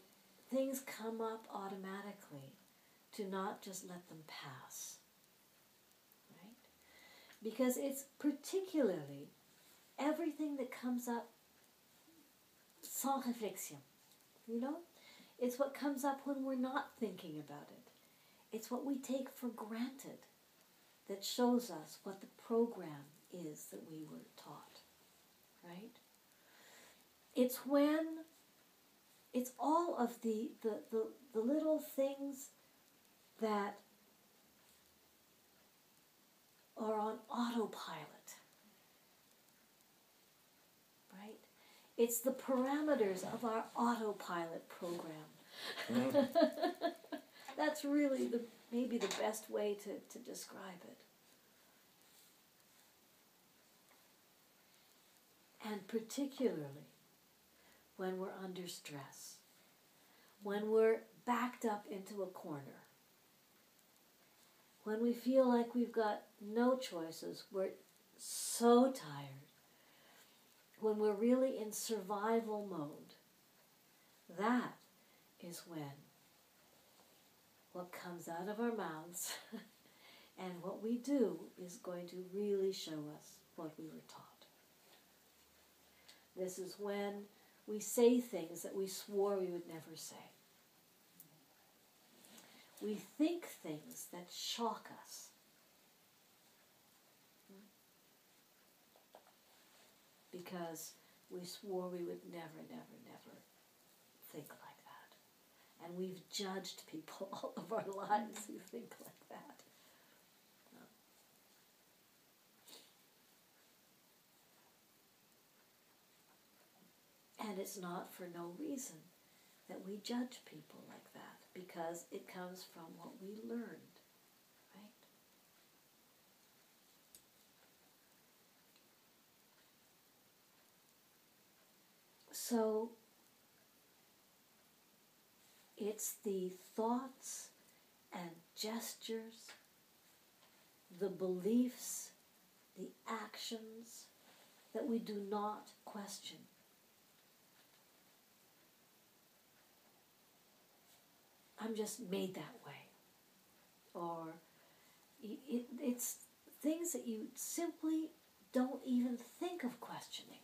things come up automatically to not just let them pass. Right? Because it's particularly everything that comes up sans réflexion. You know? It's what comes up when we're not thinking about it. It's what we take for granted that shows us what the program is that we were taught, right? It's when, it's all of the little things that are on autopilot, right? It's the parameters of our autopilot program. That's really maybe the best way to describe it. And particularly when we're under stress, when we're backed up into a corner, when we feel like we've got no choices, we're so tired, when we're really in survival mode, that is when what comes out of our mouths and what we do is going to really show us what we were taught. This is when we say things that we swore we would never say. We think things that shock us. Because we swore we would never, never, never think like that. And we've judged people all of our lives who think like that. And it's not for no reason that we judge people like that, because it comes from what we learned, right? So it's the thoughts and gestures, the beliefs, the actions that we do not question. I'm just made that way. Or it's things that you simply don't even think of questioning.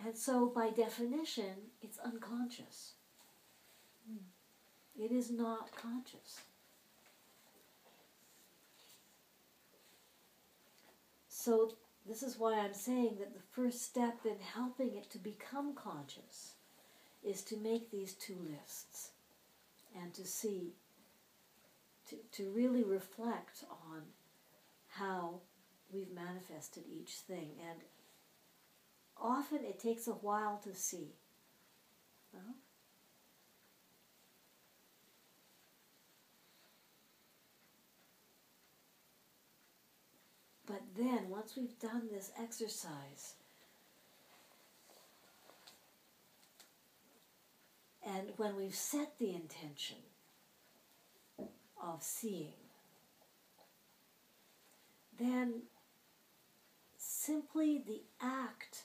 And so by definition, it's unconscious. It is not conscious. So this is why I'm saying that the first step in helping it to become conscious is to make these two lists and to see, to really reflect on how we've manifested each thing. And often it takes a while to see. But then, once we've done this exercise, and when we've set the intention of seeing, then simply the act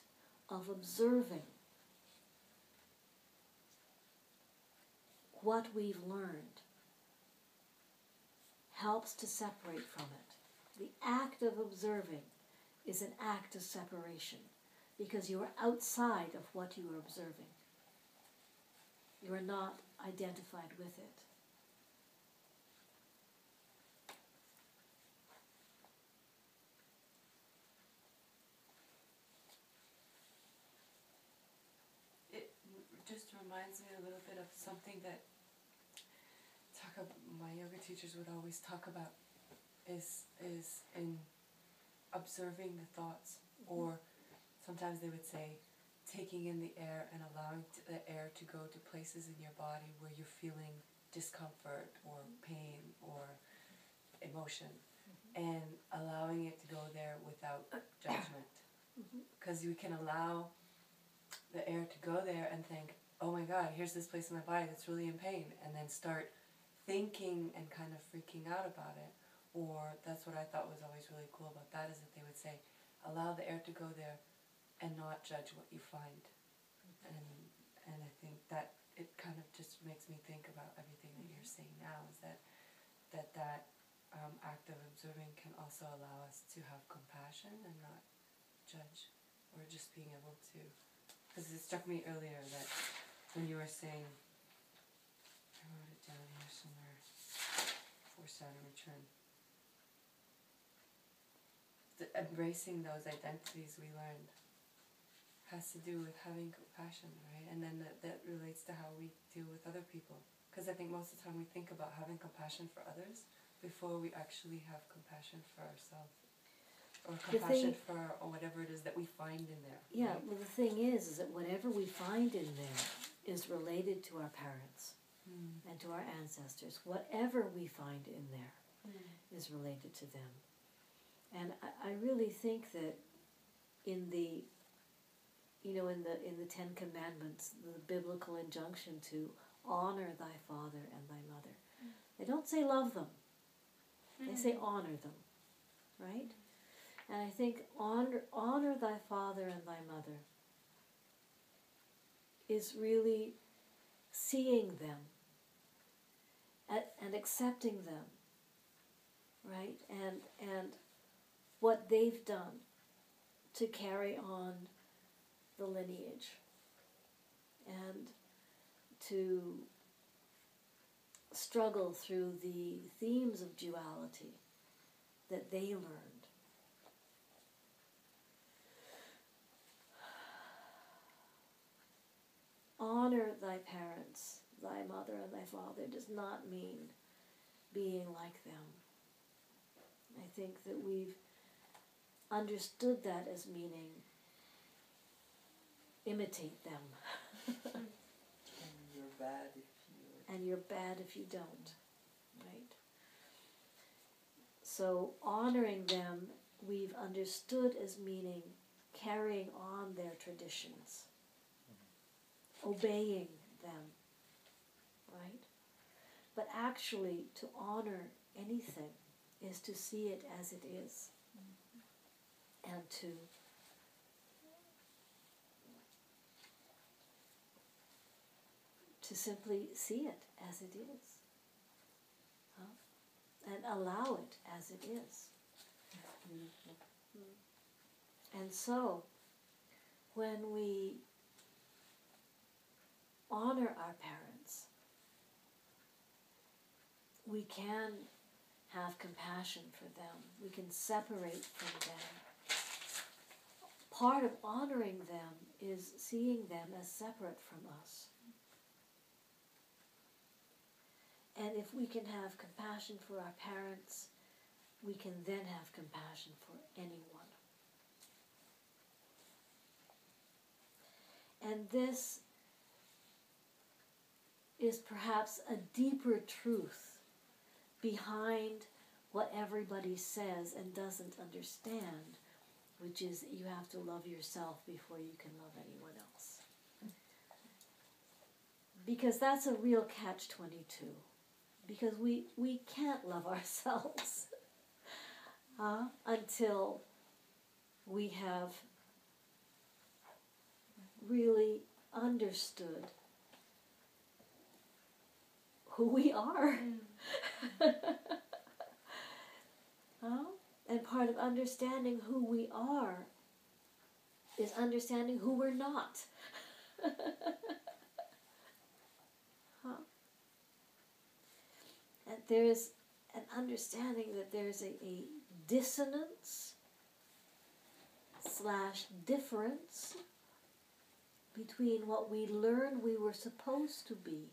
of observing what we've learned helps to separate from it. The act of observing is an act of separation, because you are outside of what you are observing. You are not identified with it. It just reminds me a little bit of something that my yoga teachers would always talk about, is in observing the thoughts, or sometimes they would say taking in the air and allowing the air to go to places in your body where you're feeling discomfort or pain or emotion, and allowing it to go there without judgment. Because we can allow the air to go there and think, oh my God, here's this place in my body that's really in pain, and then start thinking and kind of freaking out about it. Or that's what I thought was always really cool about that, is that they would say, allow the air to go there and not judge what you find. And I think that it kind of just makes me think about everything that you're saying now, is that act of observing can also allow us to have compassion and not judge, or just being able to, because it struck me earlier that when you were saying, I wrote it down here somewhere, for Saturn return, embracing those identities we learned has to do with having compassion, right? And then that relates to how we deal with other people. Because I think most of the time we think about having compassion for others before we actually have compassion for ourselves. Or compassion for or whatever it is that we find in there. Yeah, right? well the thing is that whatever we find in there is related to our parents and to our ancestors. Whatever we find in there is related to them. And I really think that in the in the Ten Commandments, the biblical injunction to honor thy father and thy mother, they don't say love them. They say honor them, right? And I think honor thy father and thy mother is really seeing them and accepting them, right? And what they've done to carry on the lineage and to struggle through the themes of duality that they learned. Honor thy parents, thy mother and thy father does not mean being like them. I think that we've understood that as meaning imitate them. And you're bad if you... And you're bad if you don't, right? So honoring them we've understood as meaning carrying on their traditions, obeying them, right? But actually to honor anything is to see it as it is and to simply see it as it is, and allow it as it is. And so when we honor our parents, we can have compassion for them. We can separate from them. Part of honoring them is seeing them as separate from us. And if we can have compassion for our parents, we can then have compassion for anyone. And this is perhaps a deeper truth behind what everybody says and doesn't understand, which is that you have to love yourself before you can love anyone else. Because that's a real catch-22. Because we can't love ourselves until we have really understood who we are. And part of understanding who we are is understanding who we're not. And there's an understanding that there's a dissonance / difference between what we learned we were supposed to be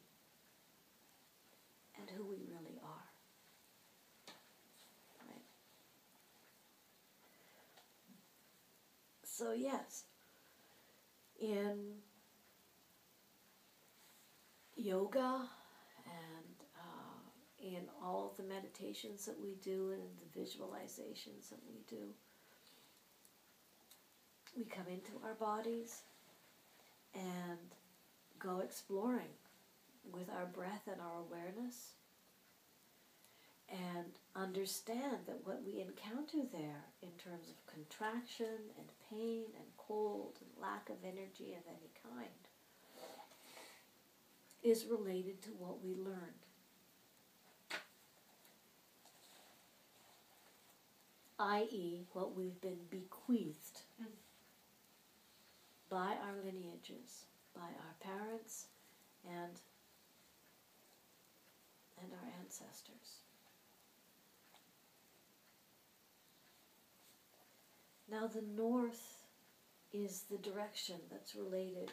and who we really are. Right? So yes, in yoga and in all of the meditations that we do and the visualizations that we do, we come into our bodies and go exploring with our breath and our awareness and understand that what we encounter there in terms of contraction and pain and cold and lack of energy of any kind is related to what we learned. I.e., what we've been bequeathed by our lineages, by our parents and our ancestors. Now the north is the direction that's related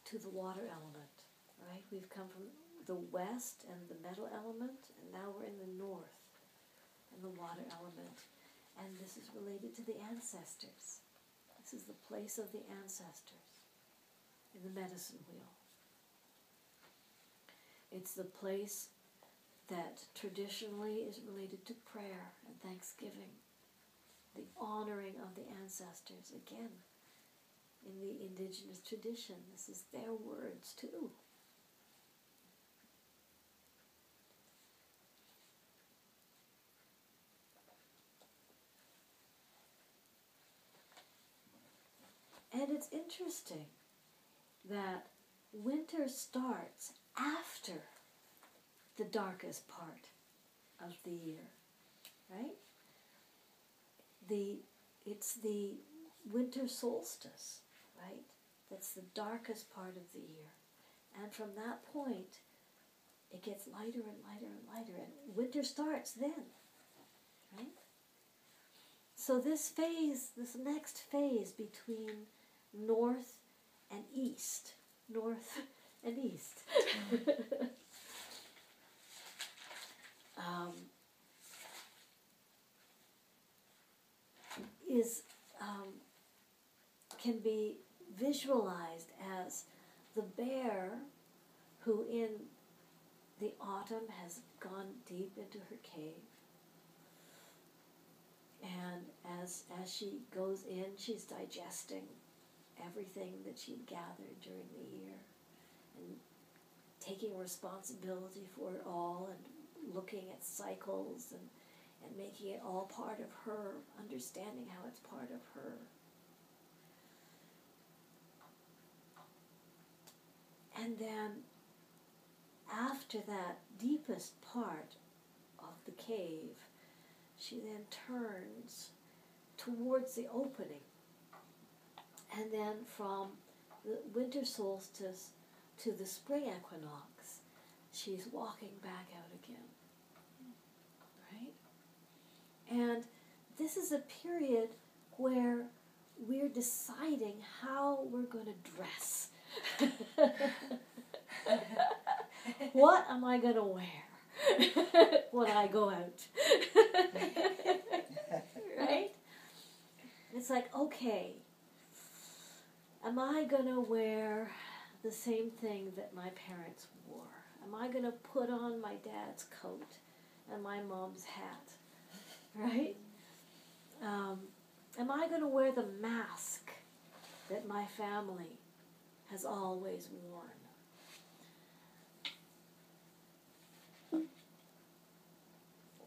to the water element, right? We've come from the west and the metal element, and now we're in the north and the water element. And this is related to the ancestors. This is the place of the ancestors in the medicine wheel. It's the place that traditionally is related to prayer and thanksgiving, the honoring of the ancestors. Again, in the indigenous tradition, this is their words too. And it's interesting that winter starts after the darkest part of the year, right? It's the winter solstice, right? That's the darkest part of the year. And from that point, it gets lighter and lighter and lighter, and winter starts then, right? So this phase, this next phase between north and east, can be visualized as the bear who in the autumn has gone deep into her cave. And as she goes in, she's digesting everything that she'd gathered during the year and taking responsibility for it all and looking at cycles and making it all part of her, understanding how it's part of her. And then after that deepest part of the cave, she then turns towards the opening. And then from the winter solstice to the spring equinox, she's walking back out again. Right? And this is a period where we're deciding how we're going to dress. What am I going to wear when I go out? Right? It's like, okay, am I going to wear the same thing that my parents wore? Am I going to put on my dad's coat and my mom's hat? Right? Am I going to wear the mask that my family has always worn?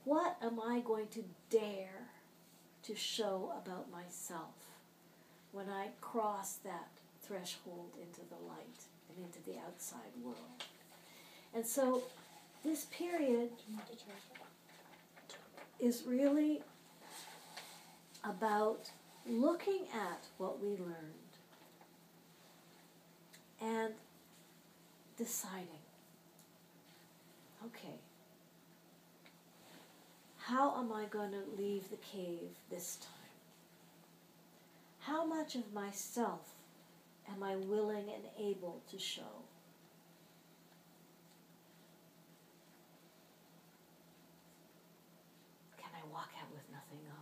What am I going to dare to show about myself when I cross that threshold into the light and into the outside world? And so this period is really about looking at what we learned and deciding, okay, how am I going to leave the cave this time? How much of myself am I willing and able to show? Can I walk out with nothing on?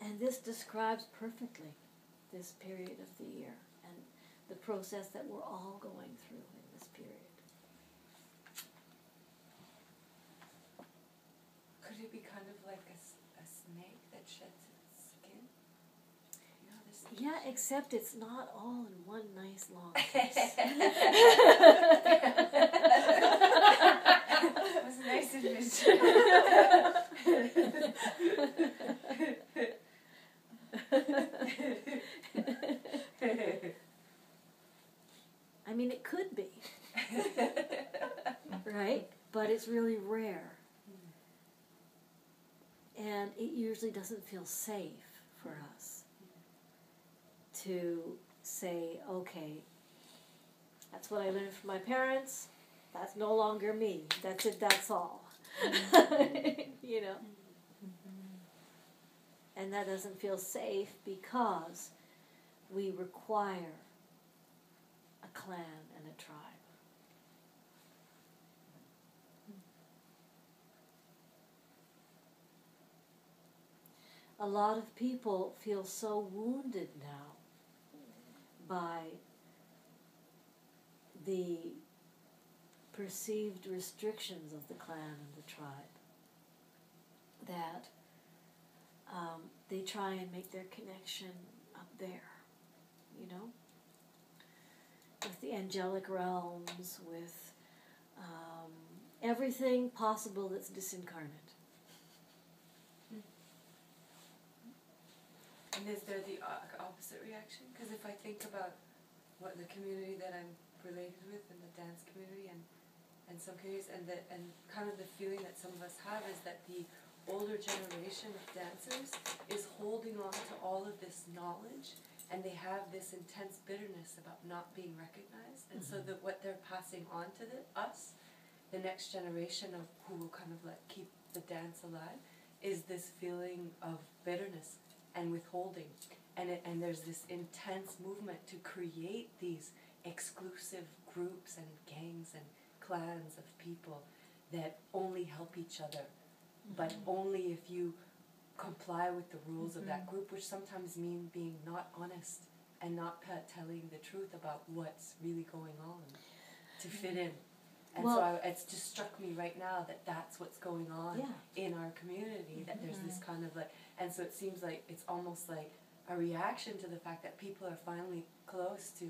And this describes perfectly this period of the year and the process that we're all going through in this period. Could it be kind of like a snake that sheds its skin? You know, this Yeah, except it's not all in one nice long piece. It was a nice admission. I mean, it could be, right? But it's really rare. it usually doesn't feel safe for us to say, okay, that's what I learned from my parents, that's no longer me, that's it, that's all. You know? And that doesn't feel safe because we require a clan and a tribe. A lot of people feel so wounded now by the perceived restrictions of the clan and the tribe that they try and make their connection up there, you know, with the angelic realms, with everything possible that's disincarnate. And is there the opposite reaction? Because if I think about what the community that I'm related with in the dance community and some communities and kind of the feeling that some of us have is that the older generation of dancers is holding on to all of this knowledge and they have this intense bitterness about not being recognized, and so that what they're passing on to us, the next generation of who will kind of like keep the dance alive, is this feeling of bitterness and withholding, and there's this intense movement to create these exclusive groups and gangs and clans of people that only help each other, but only if you comply with the rules of that group, which sometimes mean being not honest and not telling the truth about what's really going on to fit in. And so it's just struck me right now that that's what's going on in our community, that there's this kind of like, and so it seems like it's almost like a reaction to the fact that people are finally close to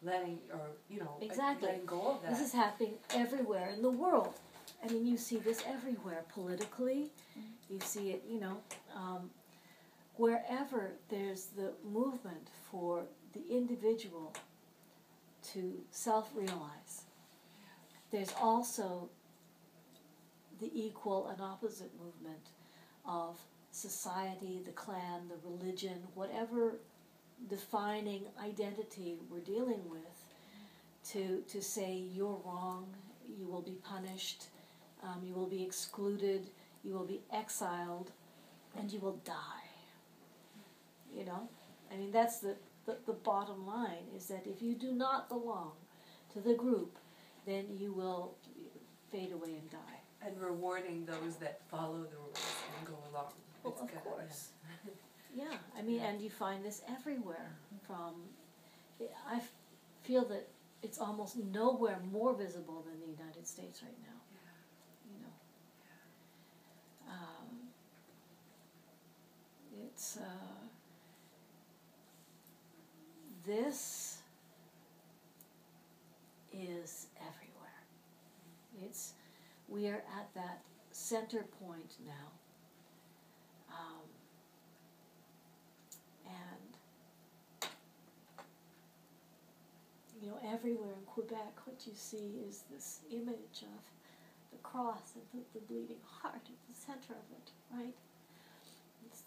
letting, or, you know, Exactly. letting go of that. This is happening everywhere in the world. I mean, you see this everywhere, politically, you see it, you know, wherever there's the movement for the individual to self-realize. There's also the equal and opposite movement of society, the clan, the religion, whatever defining identity we're dealing with, to say you're wrong, you will be punished, you will be excluded, you will be exiled, and you will die. You know? I mean, that's the bottom line, is that if you do not belong to the group, then you will fade away and die. And rewarding those that follow the rules and go along. Well, of course. Yeah, I mean, and you find this everywhere. I feel that it's almost nowhere more visible than the United States right now. You know, it's this is everywhere. We are at that center point now, and you know, everywhere in Quebec, what you see is this image of the cross and the bleeding heart at the center of it, right? It's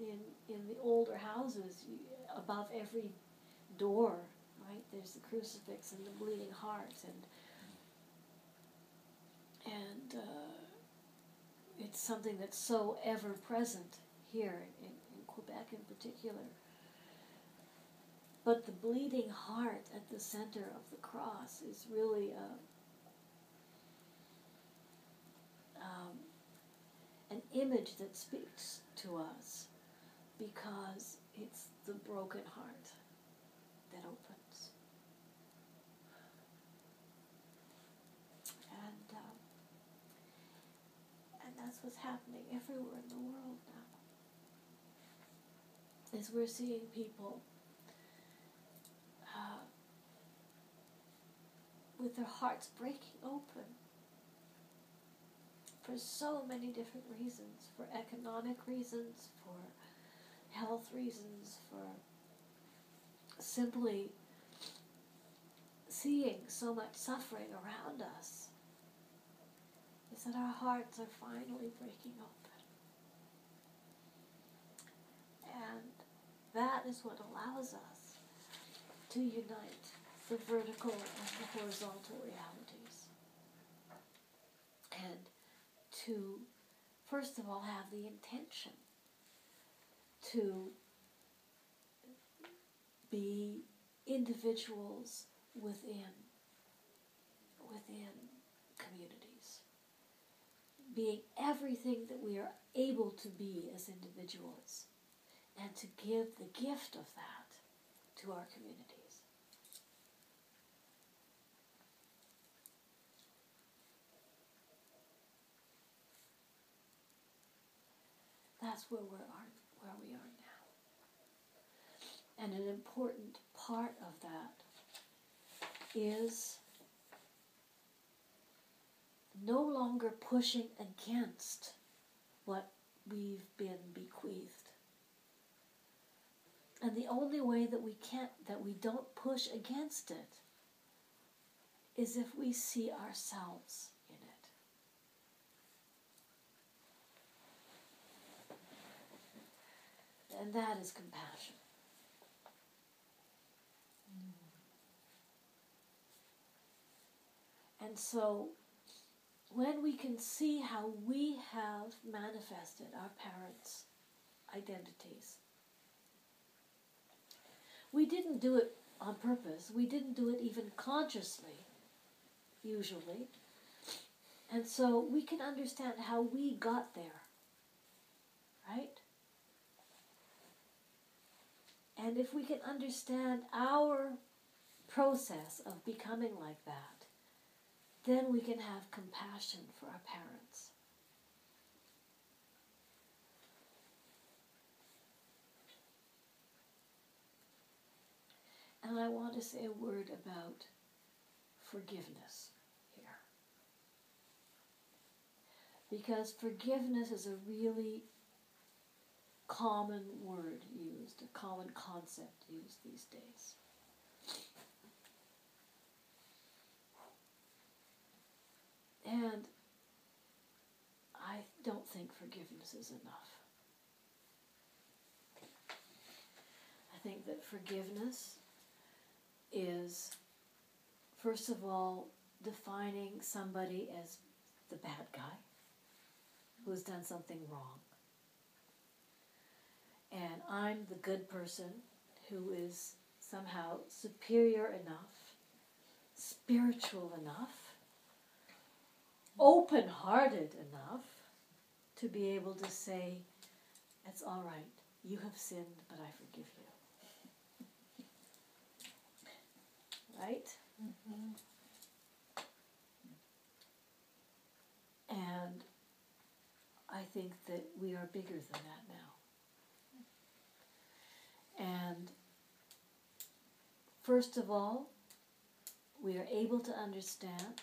in the older houses, above every door, right, there's the crucifix and the bleeding heart, and it's something that's so ever present here in Quebec in particular. But the bleeding heart at the center of the cross is really an image that speaks to us, because it's the broken heart that opens. And that's what's happening everywhere in the world now. Is we're seeing people with their hearts breaking open for so many different reasons, for economic reasons, for health reasons, for simply seeing so much suffering around us. is that our hearts are finally breaking open. And that is what allows us to unite the vertical and the horizontal realities. And to, first of all, have the intention to be individuals within communities, being everything that we are able to be as individuals, and to give the gift of that to our communities. That's where we are now. And an important part of that is no longer pushing against what we've been bequeathed. And the only way that we don't push against it is if we see ourselves in it. And that is compassion. And so, when we can see how we have manifested our parents' identities, we didn't do it on purpose. We didn't do it even consciously, usually. And so we can understand how we got there, right? And if we can understand our process of becoming like that, then we can have compassion for our parents. And I want to say a word about forgiveness here. Because forgiveness is a really common word used, a common concept used these days. And I don't think forgiveness is enough. I think that forgiveness is, first of all, defining somebody as the bad guy who has done something wrong. And I'm the good person who is somehow superior enough, spiritual enough, open-hearted enough to be able to say, it's all right, you have sinned, but I forgive you. Right? Mm-hmm. And I think that we are bigger than that now. And first of all, we are able to understand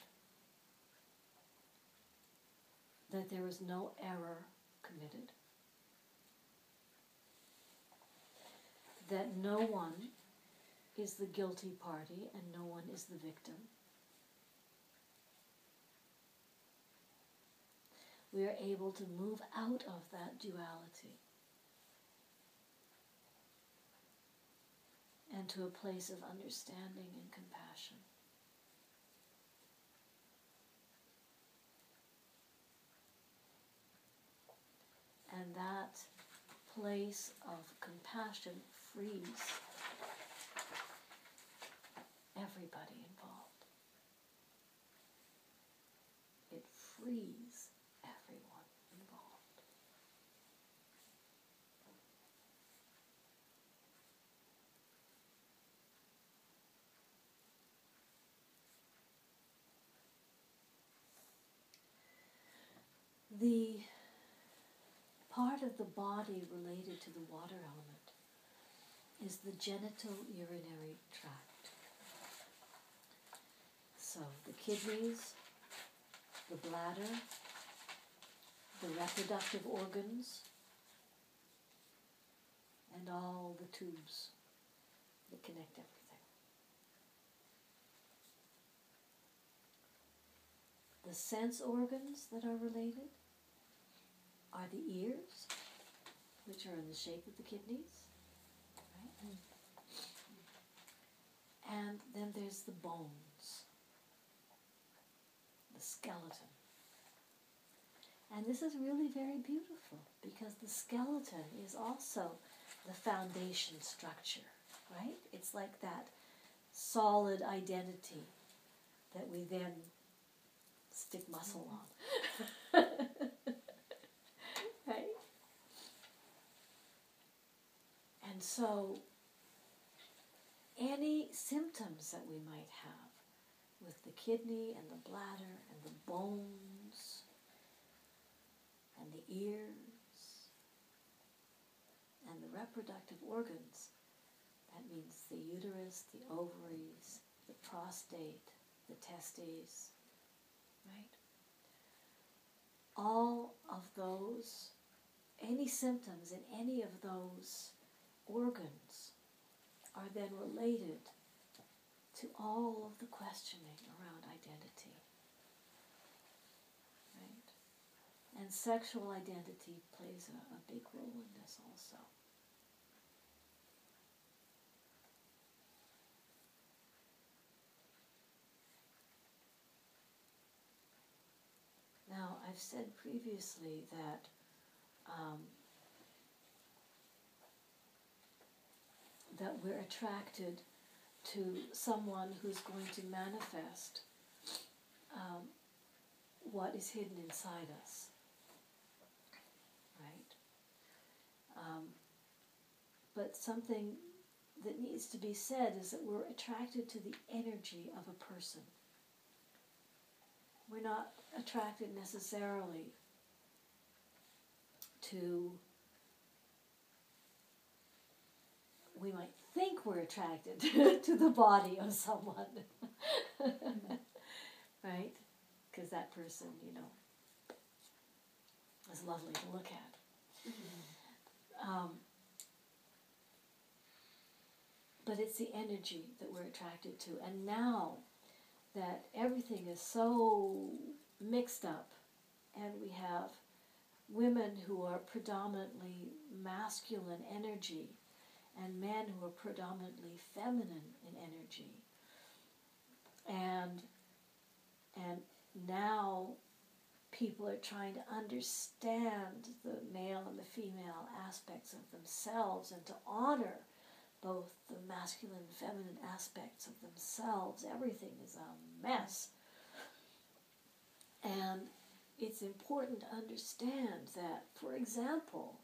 that there is no error committed, that no one is the guilty party and no one is the victim. We are able to move out of that duality and to a place of understanding and compassion. And that place of compassion frees everybody involved. It frees everyone involved. The part of the body related to the water element is the genital urinary tract. So the kidneys, the bladder, the reproductive organs, and all the tubes that connect everything. the sense organs that are related are the ears, which are in the shape of the kidneys, right? And then there's the bones, the skeleton. And this is really very beautiful because the skeleton is also the foundation structure, right? It's like that solid identity that we then stick muscle on. Right? And so any symptoms that we might have with the kidney and the bladder and the bones and the ears and the reproductive organs, that means the uterus, the ovaries, the prostate, the testes, right? All of those, any symptoms in any of those organs are then related to all of the questioning around identity, right? And sexual identity plays a big role in this also. Now, I've said previously that that we're attracted to someone who's going to manifest what is hidden inside us, right? But something that needs to be said is that we're attracted to the energy of a person. We're not attracted necessarily to, we might think we're attracted to the body of someone, right? Because that person, you know, is lovely to look at. But it's the energy that we're attracted to. And now that everything is so mixed up, and we have women who are predominantly masculine energy and men who are predominantly feminine in energy, and now people are trying to understand the male and the female aspects of themselves and to honor both the masculine and feminine aspects of themselves. Everything is a mess. And it's important to understand that, for example,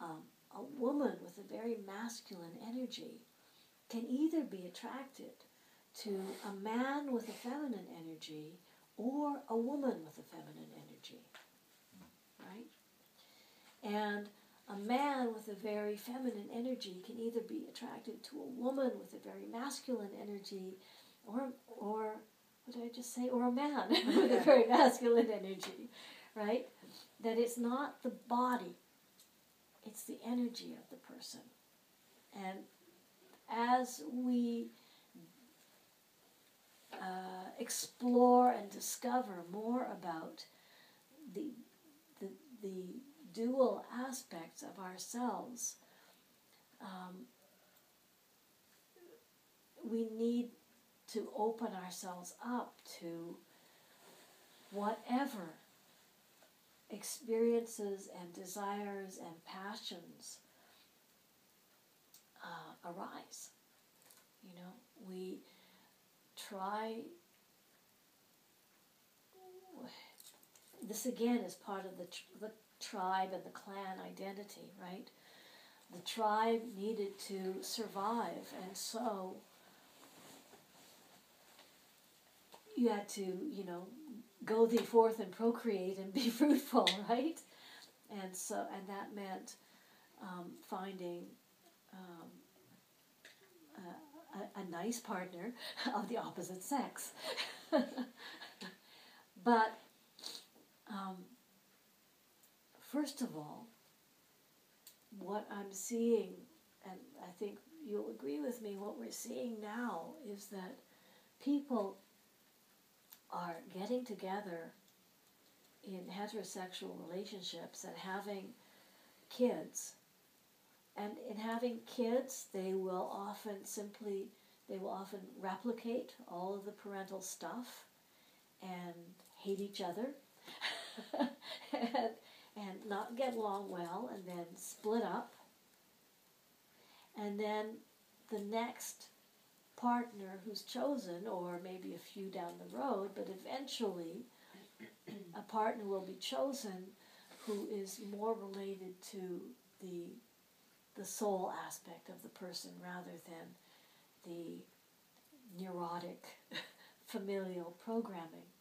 a woman with a very masculine energy can either be attracted to a man with a feminine energy or a woman with a feminine energy, right? And a man with a very feminine energy can either be attracted to a woman with a very masculine energy or what did I just say? Or a man with a very masculine energy, right? That it's not the body, it's the energy of the person. And as we explore and discover more about the dual aspects of ourselves, we need to open ourselves up to whatever experiences and desires and passions arise. You know, we try. This again is part of the tribe and the clan identity, right? The tribe needed to survive, and so you had to, you know, go thee forth and procreate and be fruitful, right? And so, and that meant finding a nice partner of the opposite sex. But first of all, what I'm seeing, and I think you'll agree with me, what we're seeing now is that people are getting together in heterosexual relationships and having kids. And in having kids, they will often replicate all of the parental stuff and hate each other and not get along well, and then split up. And then the next partner who's chosen, or maybe a few down the road, but eventually a partner will be chosen who is more related to the soul aspect of the person rather than the neurotic familial programming.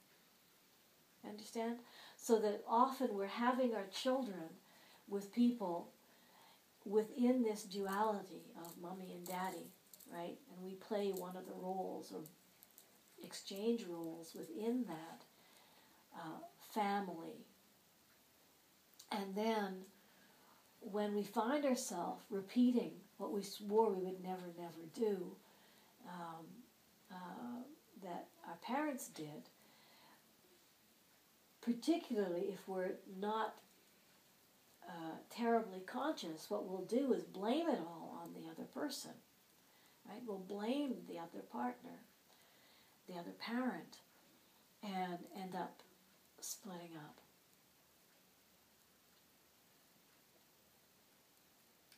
Understand? So that often we're having our children with people within this duality of mommy and daddy, right? And we play one of the roles or exchange roles within that family. And then when we find ourselves repeating what we swore we would never do, that our parents did, particularly if we're not terribly conscious, what we'll do is blame it all on the other person, right? We'll blame the other partner, the other parent, and end up splitting up.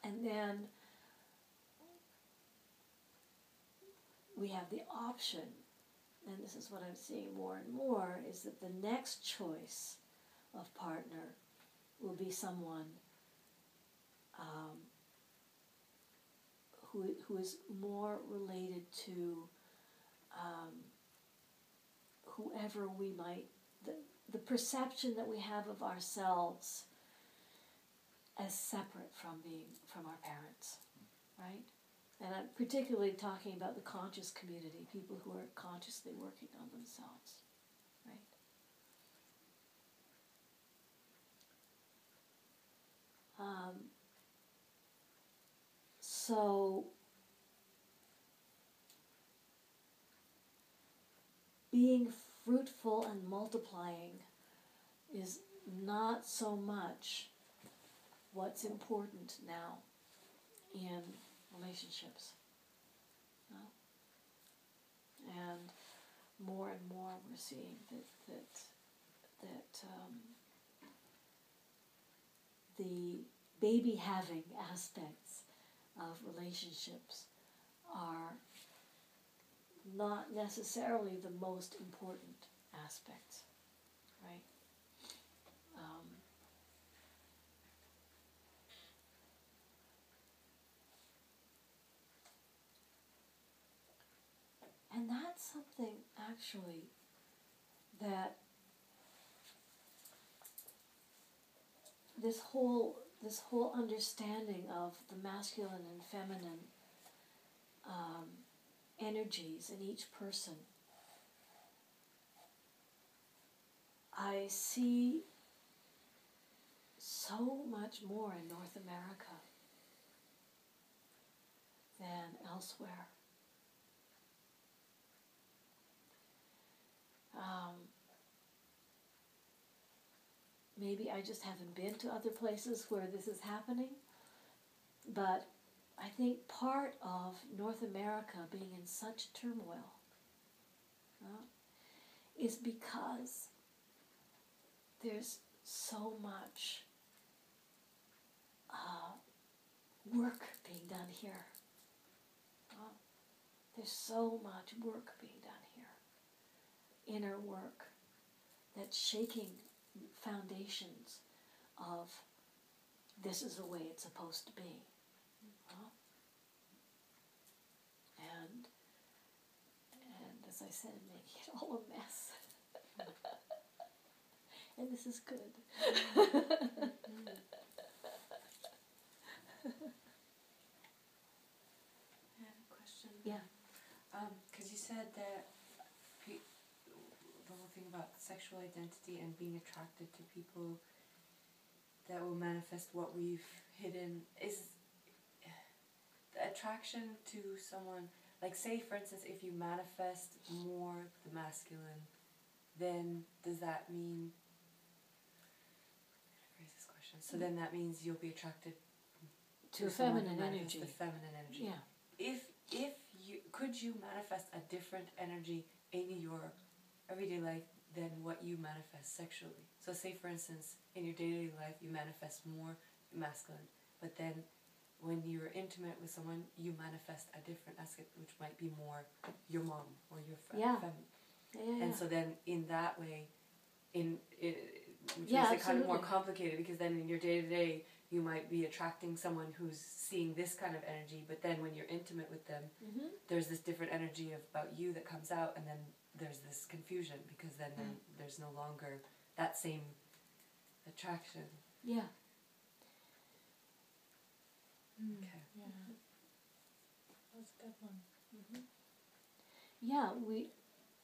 And then we have the option, and this is what I'm seeing more and more, is that the next choice of partner will be someone who is more related to whoever we might, the perception that we have of ourselves as separate from our parents, right? And I'm particularly talking about the conscious community, people who are consciously working on themselves, right? So being fruitful and multiplying is not so much what's important now in relationships. No? And more we're seeing that the baby having aspects of relationships are not necessarily the most important aspects, right? And that's something actually that this whole understanding of the masculine and feminine energies in each person, I see so much more in North America than elsewhere. Maybe I just haven't been to other places where this is happening, but I think part of North America being in such turmoil is because there's so much work being done here. There's so much work being done here. Inner work that's shaking foundations of this is the way it's supposed to be. And as I said, making it all a mess. And this is good. I have a question. Yeah. Because you said that the whole thing about sexual identity and being attracted to people that will manifest what we've hidden, is the attraction to someone, like say for instance if you manifest more the masculine, then does that mean attraction. So then that means you'll be attracted To someone who feminine manifests energy. the feminine energy. Yeah. If you could you manifest a different energy in your everyday life than what you manifest sexually. So say for instance, in your day-to-day life you manifest more masculine, but then when you're intimate with someone you manifest a different aspect, which might be more your mom or your Yeah. feminine. Yeah. And so then in that way, which Yeah, makes it kind of more absolutely. complicated, because then in your day-to-day you might be attracting someone who's seeing this kind of energy, but then when you're intimate with them, Mm-hmm. there's this different energy about you that comes out, and then there's this confusion, because then there's no longer that same attraction. Yeah. Okay. Yeah. That's a good one. Mm-hmm. Yeah,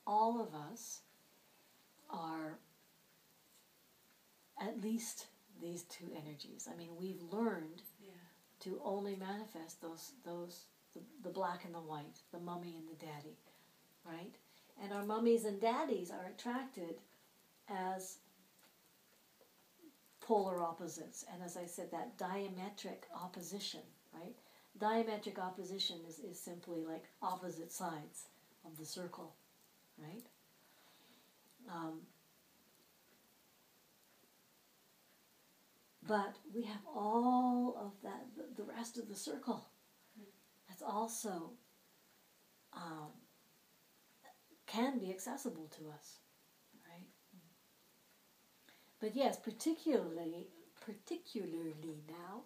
all of us are at least these two energies. I mean, we've learned Yeah. to only manifest the black and the white, the mummy and the daddy, right? And our mummies and daddies are attracted as polar opposites. And as I said, that diametric opposition, right? Diametric opposition is simply like opposite sides of the circle, right? But we have all of that, the rest of the circle. That's also can be accessible to us, right? But yes, particularly now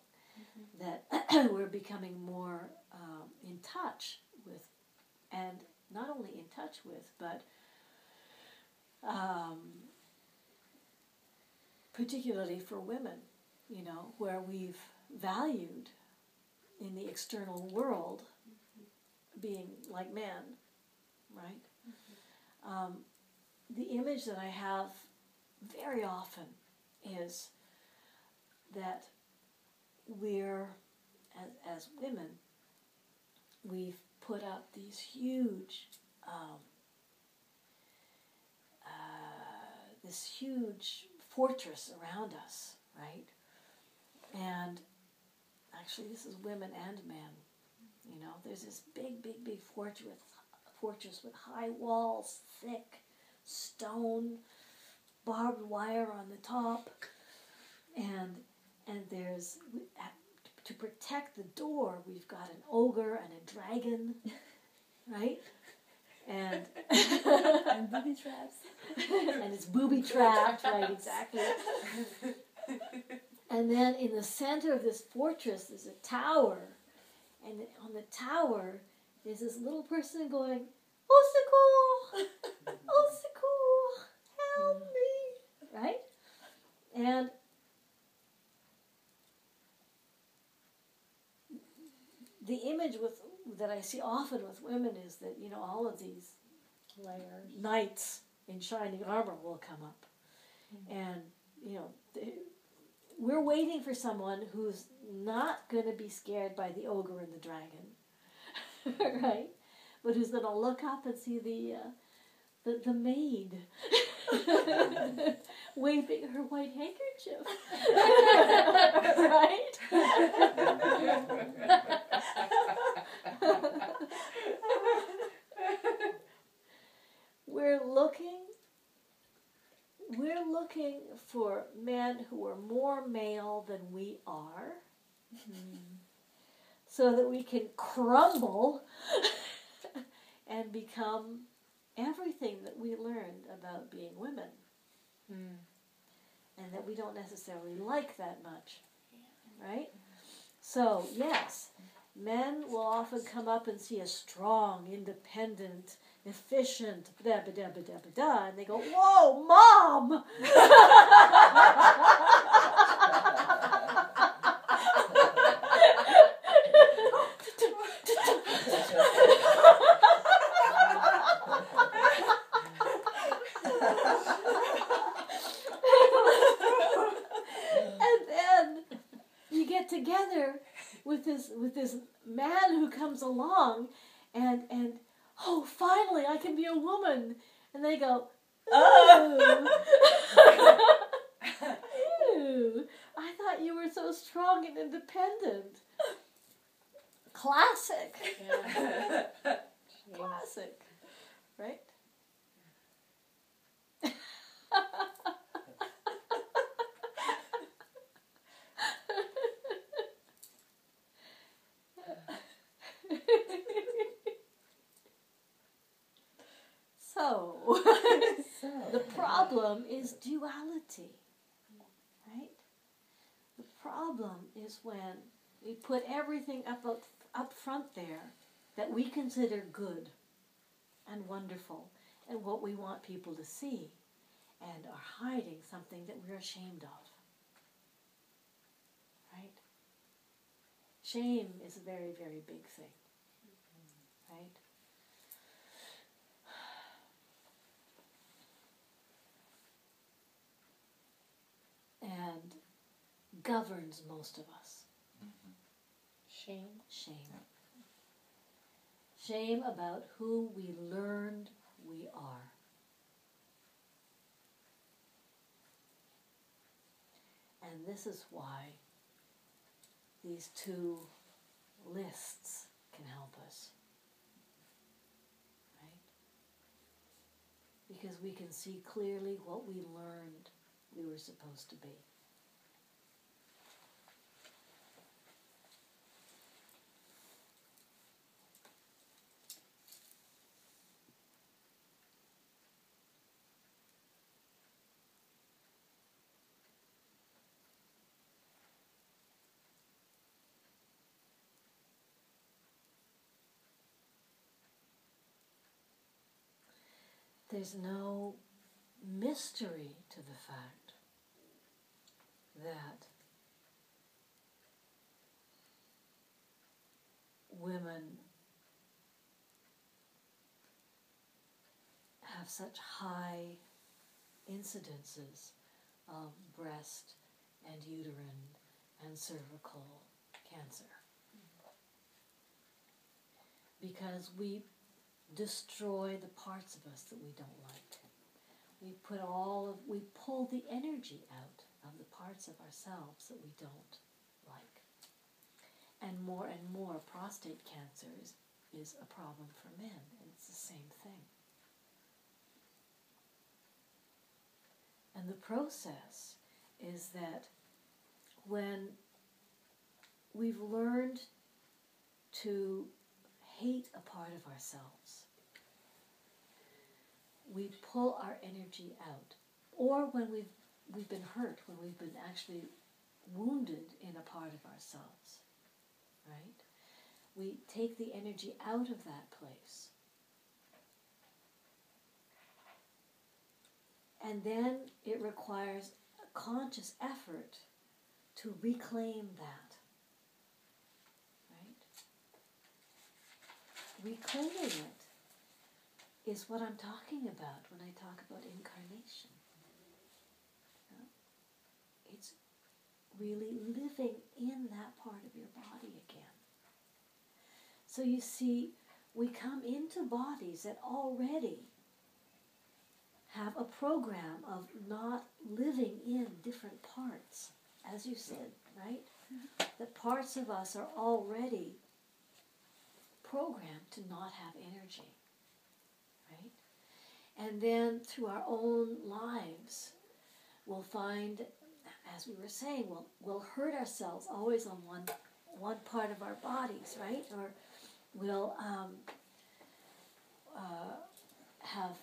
that we're becoming more in touch with, and not only in touch with, but particularly for women, you know, where we've valued in the external world being like men, right? The image that I have very often is that we're, as women, we've put up these huge, this huge fortress around us, right? And actually this is women and men, you know, there's this big fortress with high walls, thick stone, barbed wire on the top, and there's, to protect the door, we've got an ogre and a dragon, right? And And booby traps. and it's booby trapped, right? Exactly. And then in the center of this fortress, there's a tower, and on the tower, there's this little person going, "Osiku, Osiku, help me!" Right? And the image that I see often with women is that, you know, all of these Layers. knights in shining armor will come up, and you know, we're waiting for someone who's not going to be scared by the ogre and the dragon, right? But who's going to look up and see the maid waving her white handkerchief, right? We're looking for men who are more male than we are, so that we can crumble and become everything that we learned about being women, and that we don't necessarily like that much, right? So, yes, men will often come up and see a strong, independent, efficient, da-ba-da-ba-da-ba-da, and they go, "Whoa, Mom!" And then you get together with this man who comes along, and "Oh, finally, I can be a woman." And they go, "Ooh, ooh, I thought you were so strong and independent. Classic. Yeah. Jeez. Classic. Right? So, the problem is duality, right? The problem is when we put everything up front there that we consider good and wonderful and what we want people to see, and are hiding something that we're ashamed of, right? Shame is a very, very big thing, right? And governs most of us. Shame. Shame. Shame about who we learned we are. And this is why these two lists can help us. Right? Because we can see clearly what we learned we were supposed to be. There's no mystery to the fact that women have such high incidences of breast and uterine and cervical cancer. Because we destroy the parts of us that we don't like. We pull the energy out of the parts of ourselves that we don't like. And more prostate cancer is a problem for men, and it's the same thing. And the process is that when we've learned to hate a part of ourselves, we pull our energy out. Or when we've been hurt, when we've been actually wounded in a part of ourselves, right? We take the energy out of that place. And then it requires a conscious effort to reclaim that. Right? Reclaiming it is what I'm talking about when I talk about incarnation. It's really living in that part of your body again. So you see, we come into bodies that already have a program of not living in different parts, as you said, right? Mm-hmm. The parts of us are already programmed to not have energy. And then through our own lives, we'll find, as we were saying, we'll hurt ourselves always on one part of our bodies, right? Or we'll have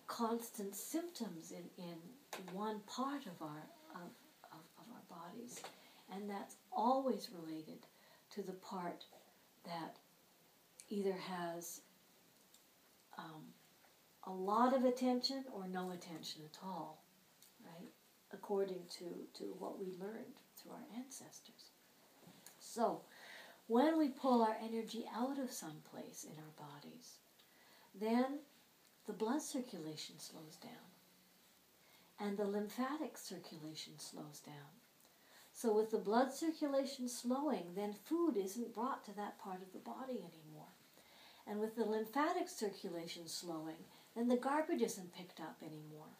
constant symptoms in one part of our bodies, and that's always related to the part that either has a lot of attention or no attention at all, right? According to what we learned through our ancestors. So, when we pull our energy out of some place in our bodies, then the blood circulation slows down, and the lymphatic circulation slows down. So with the blood circulation slowing, then food isn't brought to that part of the body anymore. And with the lymphatic circulation slowing, then the garbage isn't picked up anymore,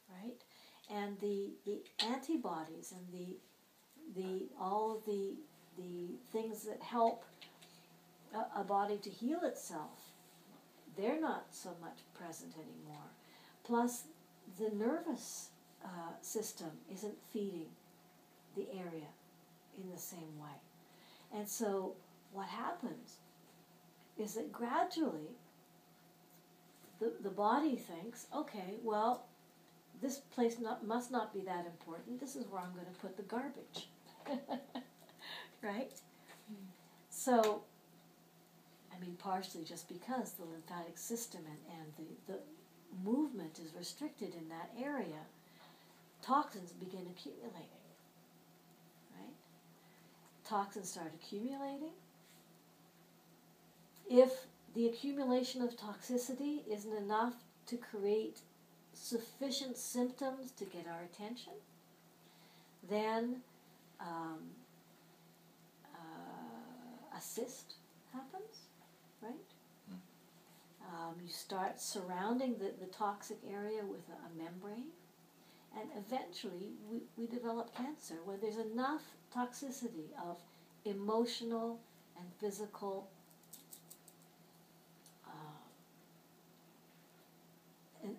right? And the antibodies and all of the things that help a body to heal itself, they're not so much present anymore. Plus, the nervous system isn't feeding the area in the same way. And so what happens is that gradually the body thinks, okay, well, this place must not be that important. This is where I'm going to put the garbage. Right? So, I mean, partially just because the lymphatic system and the movement is restricted in that area, toxins begin accumulating. Right? Toxins start accumulating. If the accumulation of toxicity isn't enough to create sufficient symptoms to get our attention, then a cyst happens, right? You start surrounding the toxic area with a membrane, and eventually we develop cancer where there's enough toxicity of emotional and physical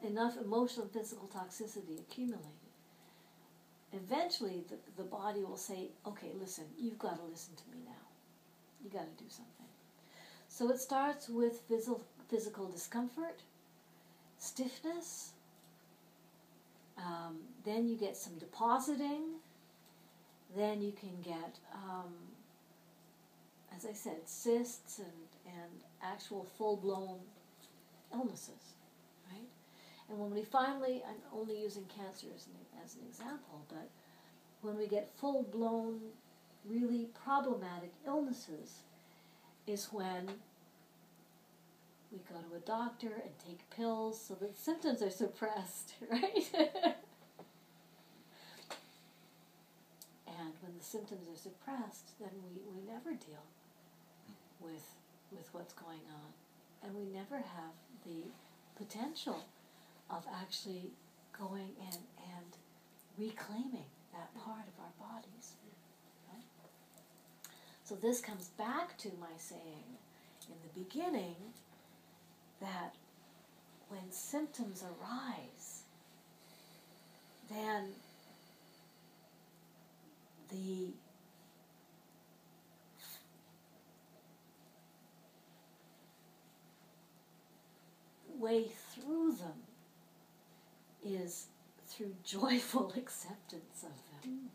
enough emotional and physical toxicity accumulated. Eventually the body will say, okay, listen, you've got to listen to me now. You got to do something. So it starts with physical discomfort, stiffness, then you get some depositing, then you can get, as I said, cysts and actual full-blown illnesses, right? And when we finally, I'm only using cancer as an example, but when we get full-blown, really problematic illnesses is when we go to a doctor and take pills so that symptoms are suppressed, right? And when the symptoms are suppressed, then we never deal with what's going on. And we never have the potential of actually going and reclaiming that part of our bodies. Right? So this comes back to my saying in the beginning that when symptoms arise, then the way through them is through joyful acceptance of them.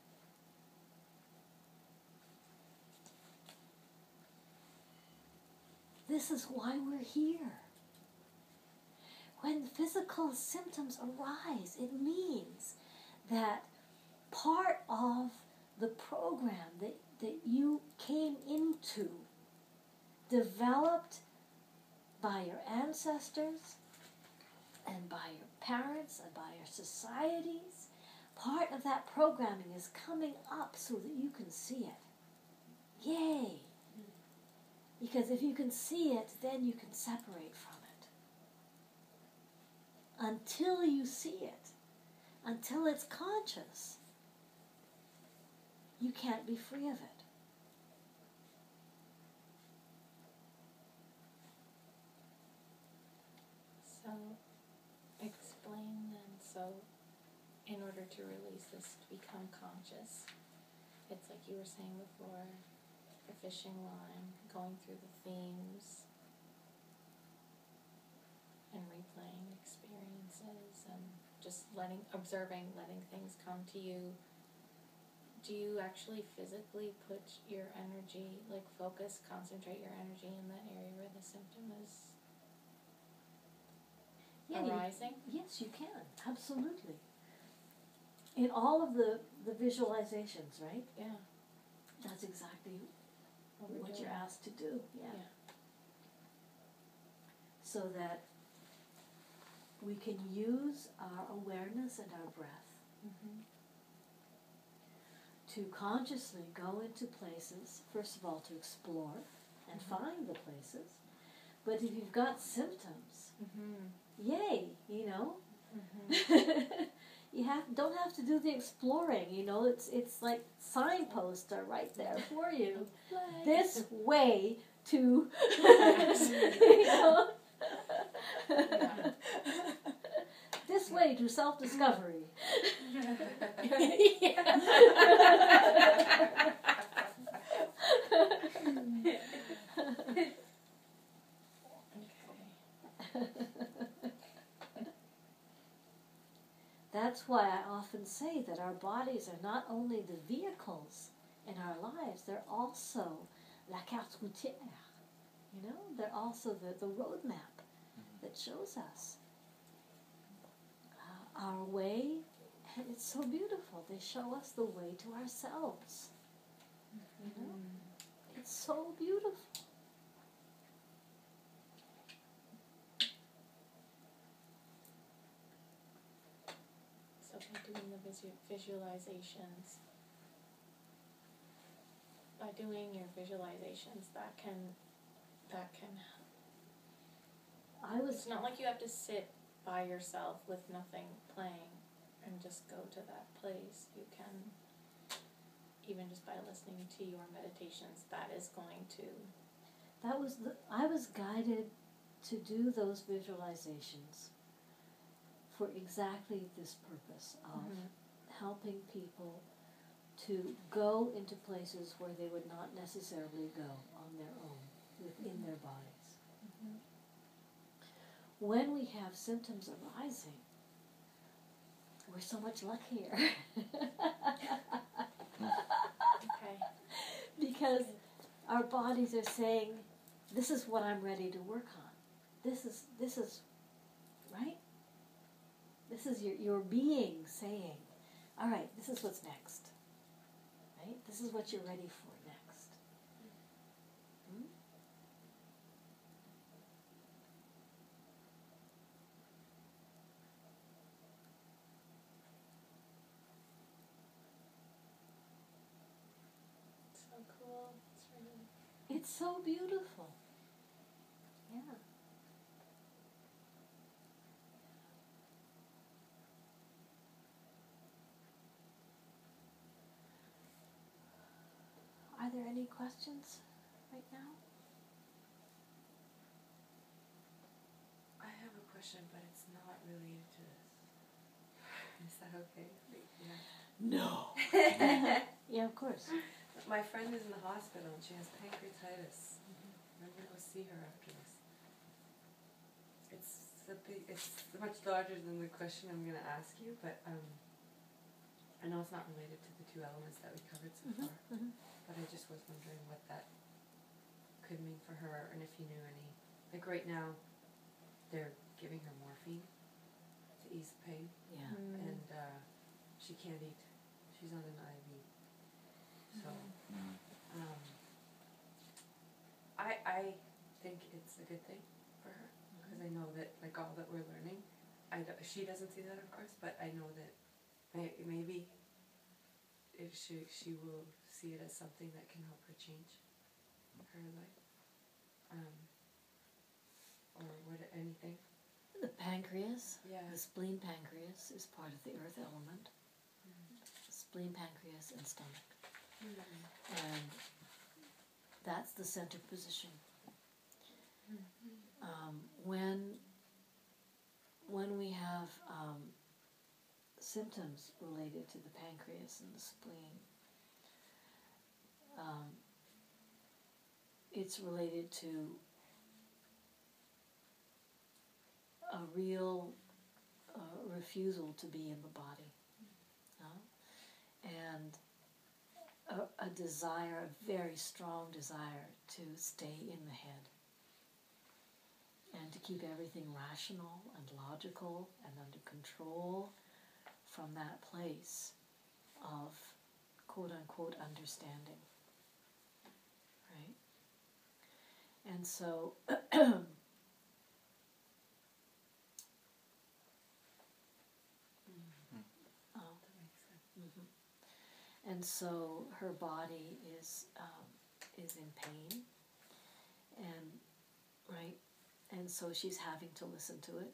This is why we're here. When physical symptoms arise, it means that part of the program that you came into, developed by your ancestors and by your parents and by your societies, part of that programming is coming up so that you can see it. Yay! Because if you can see it, then you can separate from it. Until you see it, until it's conscious, you can't be free of it. So, explain then, so in order to release this, to become conscious, it's like you were saying before, the fishing line, going through the themes, and replaying experiences, and just observing, letting things come to you. Do you actually physically put your energy, like focus, concentrate your energy in that area where the symptom is arising? Yes, you can. Absolutely. In all of the visualizations, right? Yeah. That's exactly what doing. you're asked to do. Yeah. So that we can use our awareness and our breath to consciously go into places, first of all to explore and find the places. But if you've got symptoms, yay, you know. You don't have to do the exploring, you know, it's like signposts are right there for you. This way to you know, this way to self-discovery. That's why I often say that our bodies are not only the vehicles in our lives, they're also la carte routière. You know, they're also the roadmap that shows us our way, and it's so beautiful. They show us the way to ourselves. You know, it's so beautiful. So by doing the visualizations, by doing your visualizations, that can. It's not like you have to sit by yourself with nothing playing and just go to that place. You can, even just by listening to your meditations, that is going to. I was guided to do those visualizations for exactly this purpose of helping people to go into places where they would not necessarily go on their own, within their bodies. When we have symptoms arising, we're so much luckier. Because our bodies are saying, this is what I'm ready to work on. This is right? This is your being saying, all right, this is what's next. Right? This is what you're ready for next. So cool. It's so beautiful. Yeah. Are there any questions right now? I have a question, but it's not related to this. Is that okay? Yeah. No. Yeah, of course. My friend is in the hospital and she has pancreatitis. I'm going to go see her after this. It's much larger than the question I'm going to ask you, but I know it's not related to the two elements that we covered so far. But I just was wondering what that could mean for her, and if you knew any. Like right now, they're giving her morphine to ease the pain. Yeah. And she can't eat. She's on an IV. So, I think it's a good thing for her, because I know that, like, all that we're learning, she doesn't see that, of course, but I know that maybe if she will see it as something that can help her change her life, or what, anything. The pancreas, Yeah. the spleen pancreas is part of the earth element. Spleen, pancreas, and stomach. And that's the center position. When we have symptoms related to the pancreas and the spleen, it's related to a real refusal to be in the body, and a desire, a very strong desire to stay in the head and to keep everything rational and logical and under control from that place of quote-unquote understanding, right? And so and so her body is in pain, and right, and so she's having to listen to it.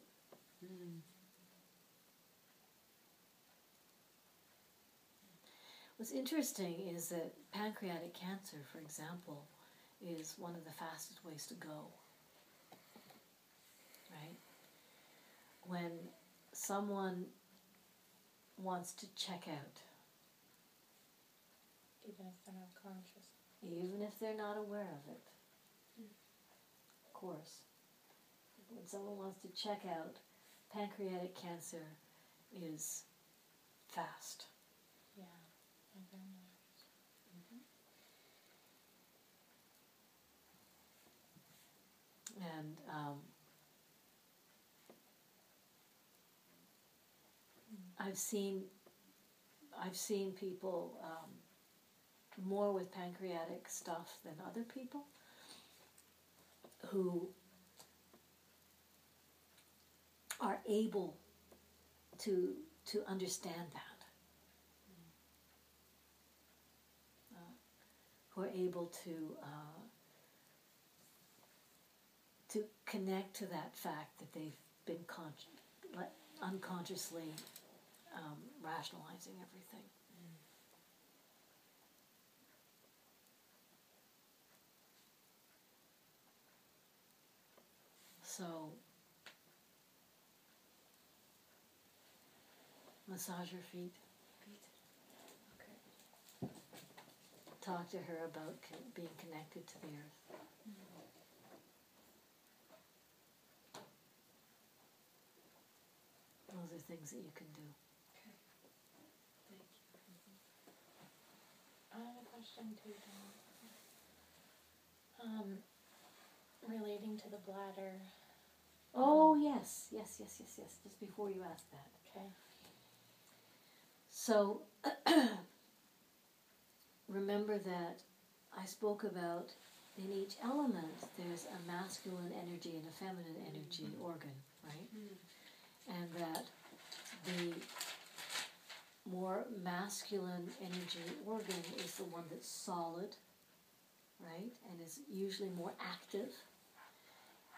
What's interesting is that pancreatic cancer, for example, is one of the fastest ways to go. Right? When someone wants to check out, Even if they're not conscious. even if they're not aware of it, of course, when someone wants to check out, pancreatic cancer is fast. Yeah, my grandmother. And I've seen people more with pancreatic stuff than other people who are able to understand that. Who are able to connect to that fact that they've been unconsciously rationalizing everything. So, massage her feet. Okay. Talk to her about being connected to the earth. Those are things that you can do. Okay. Thank you. I have a question too, Dawn. Relating to the bladder. Oh, yes. Just before you ask that. Okay. So, remember that I spoke about in each element there's a masculine energy and a feminine energy organ, right? And that the more masculine energy organ is the one that's solid, right? And is usually more active.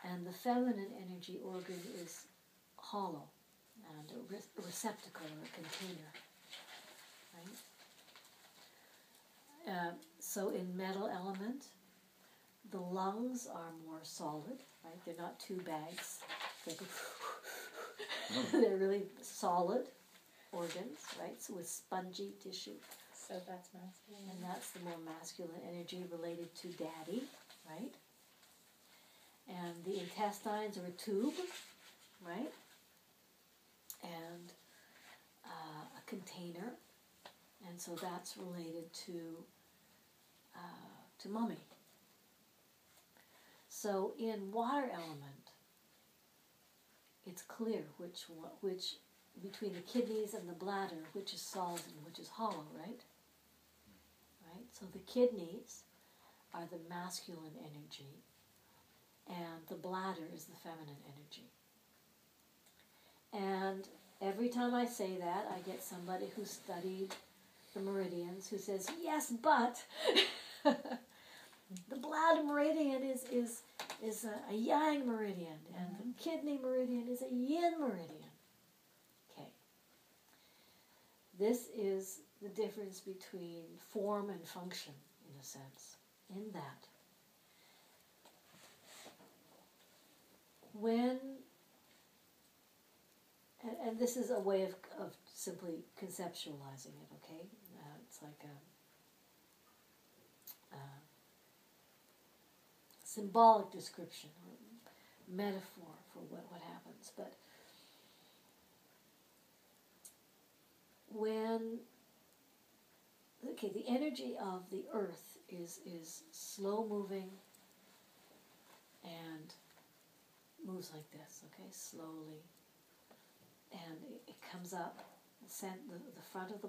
And the feminine energy organ is hollow and a receptacle or a container, right? So in metal element, the lungs are more solid, right? They're not two bags. They're really solid organs, right? So with spongy tissue. So that's masculine. And that's the more masculine energy related to daddy, right? And the intestines are a tube, right? And a container. And so that's related to mommy. So in water element, it's clear which between the kidneys and the bladder, which is solid and which is hollow, right? Right? So the kidneys are the masculine energy, and the bladder is the feminine energy. And every time I say that, I get somebody who studied the meridians who says, yes, but the bladder meridian is a yang meridian, and the kidney meridian is a yin meridian. Okay. This is the difference between form and function, in a sense, in that when, and this is a way of simply conceptualizing it, okay? It's like a symbolic description or metaphor for what happens. But when, okay, the energy of the earth is slow moving and moves like this, okay, slowly. And it comes up, the front of the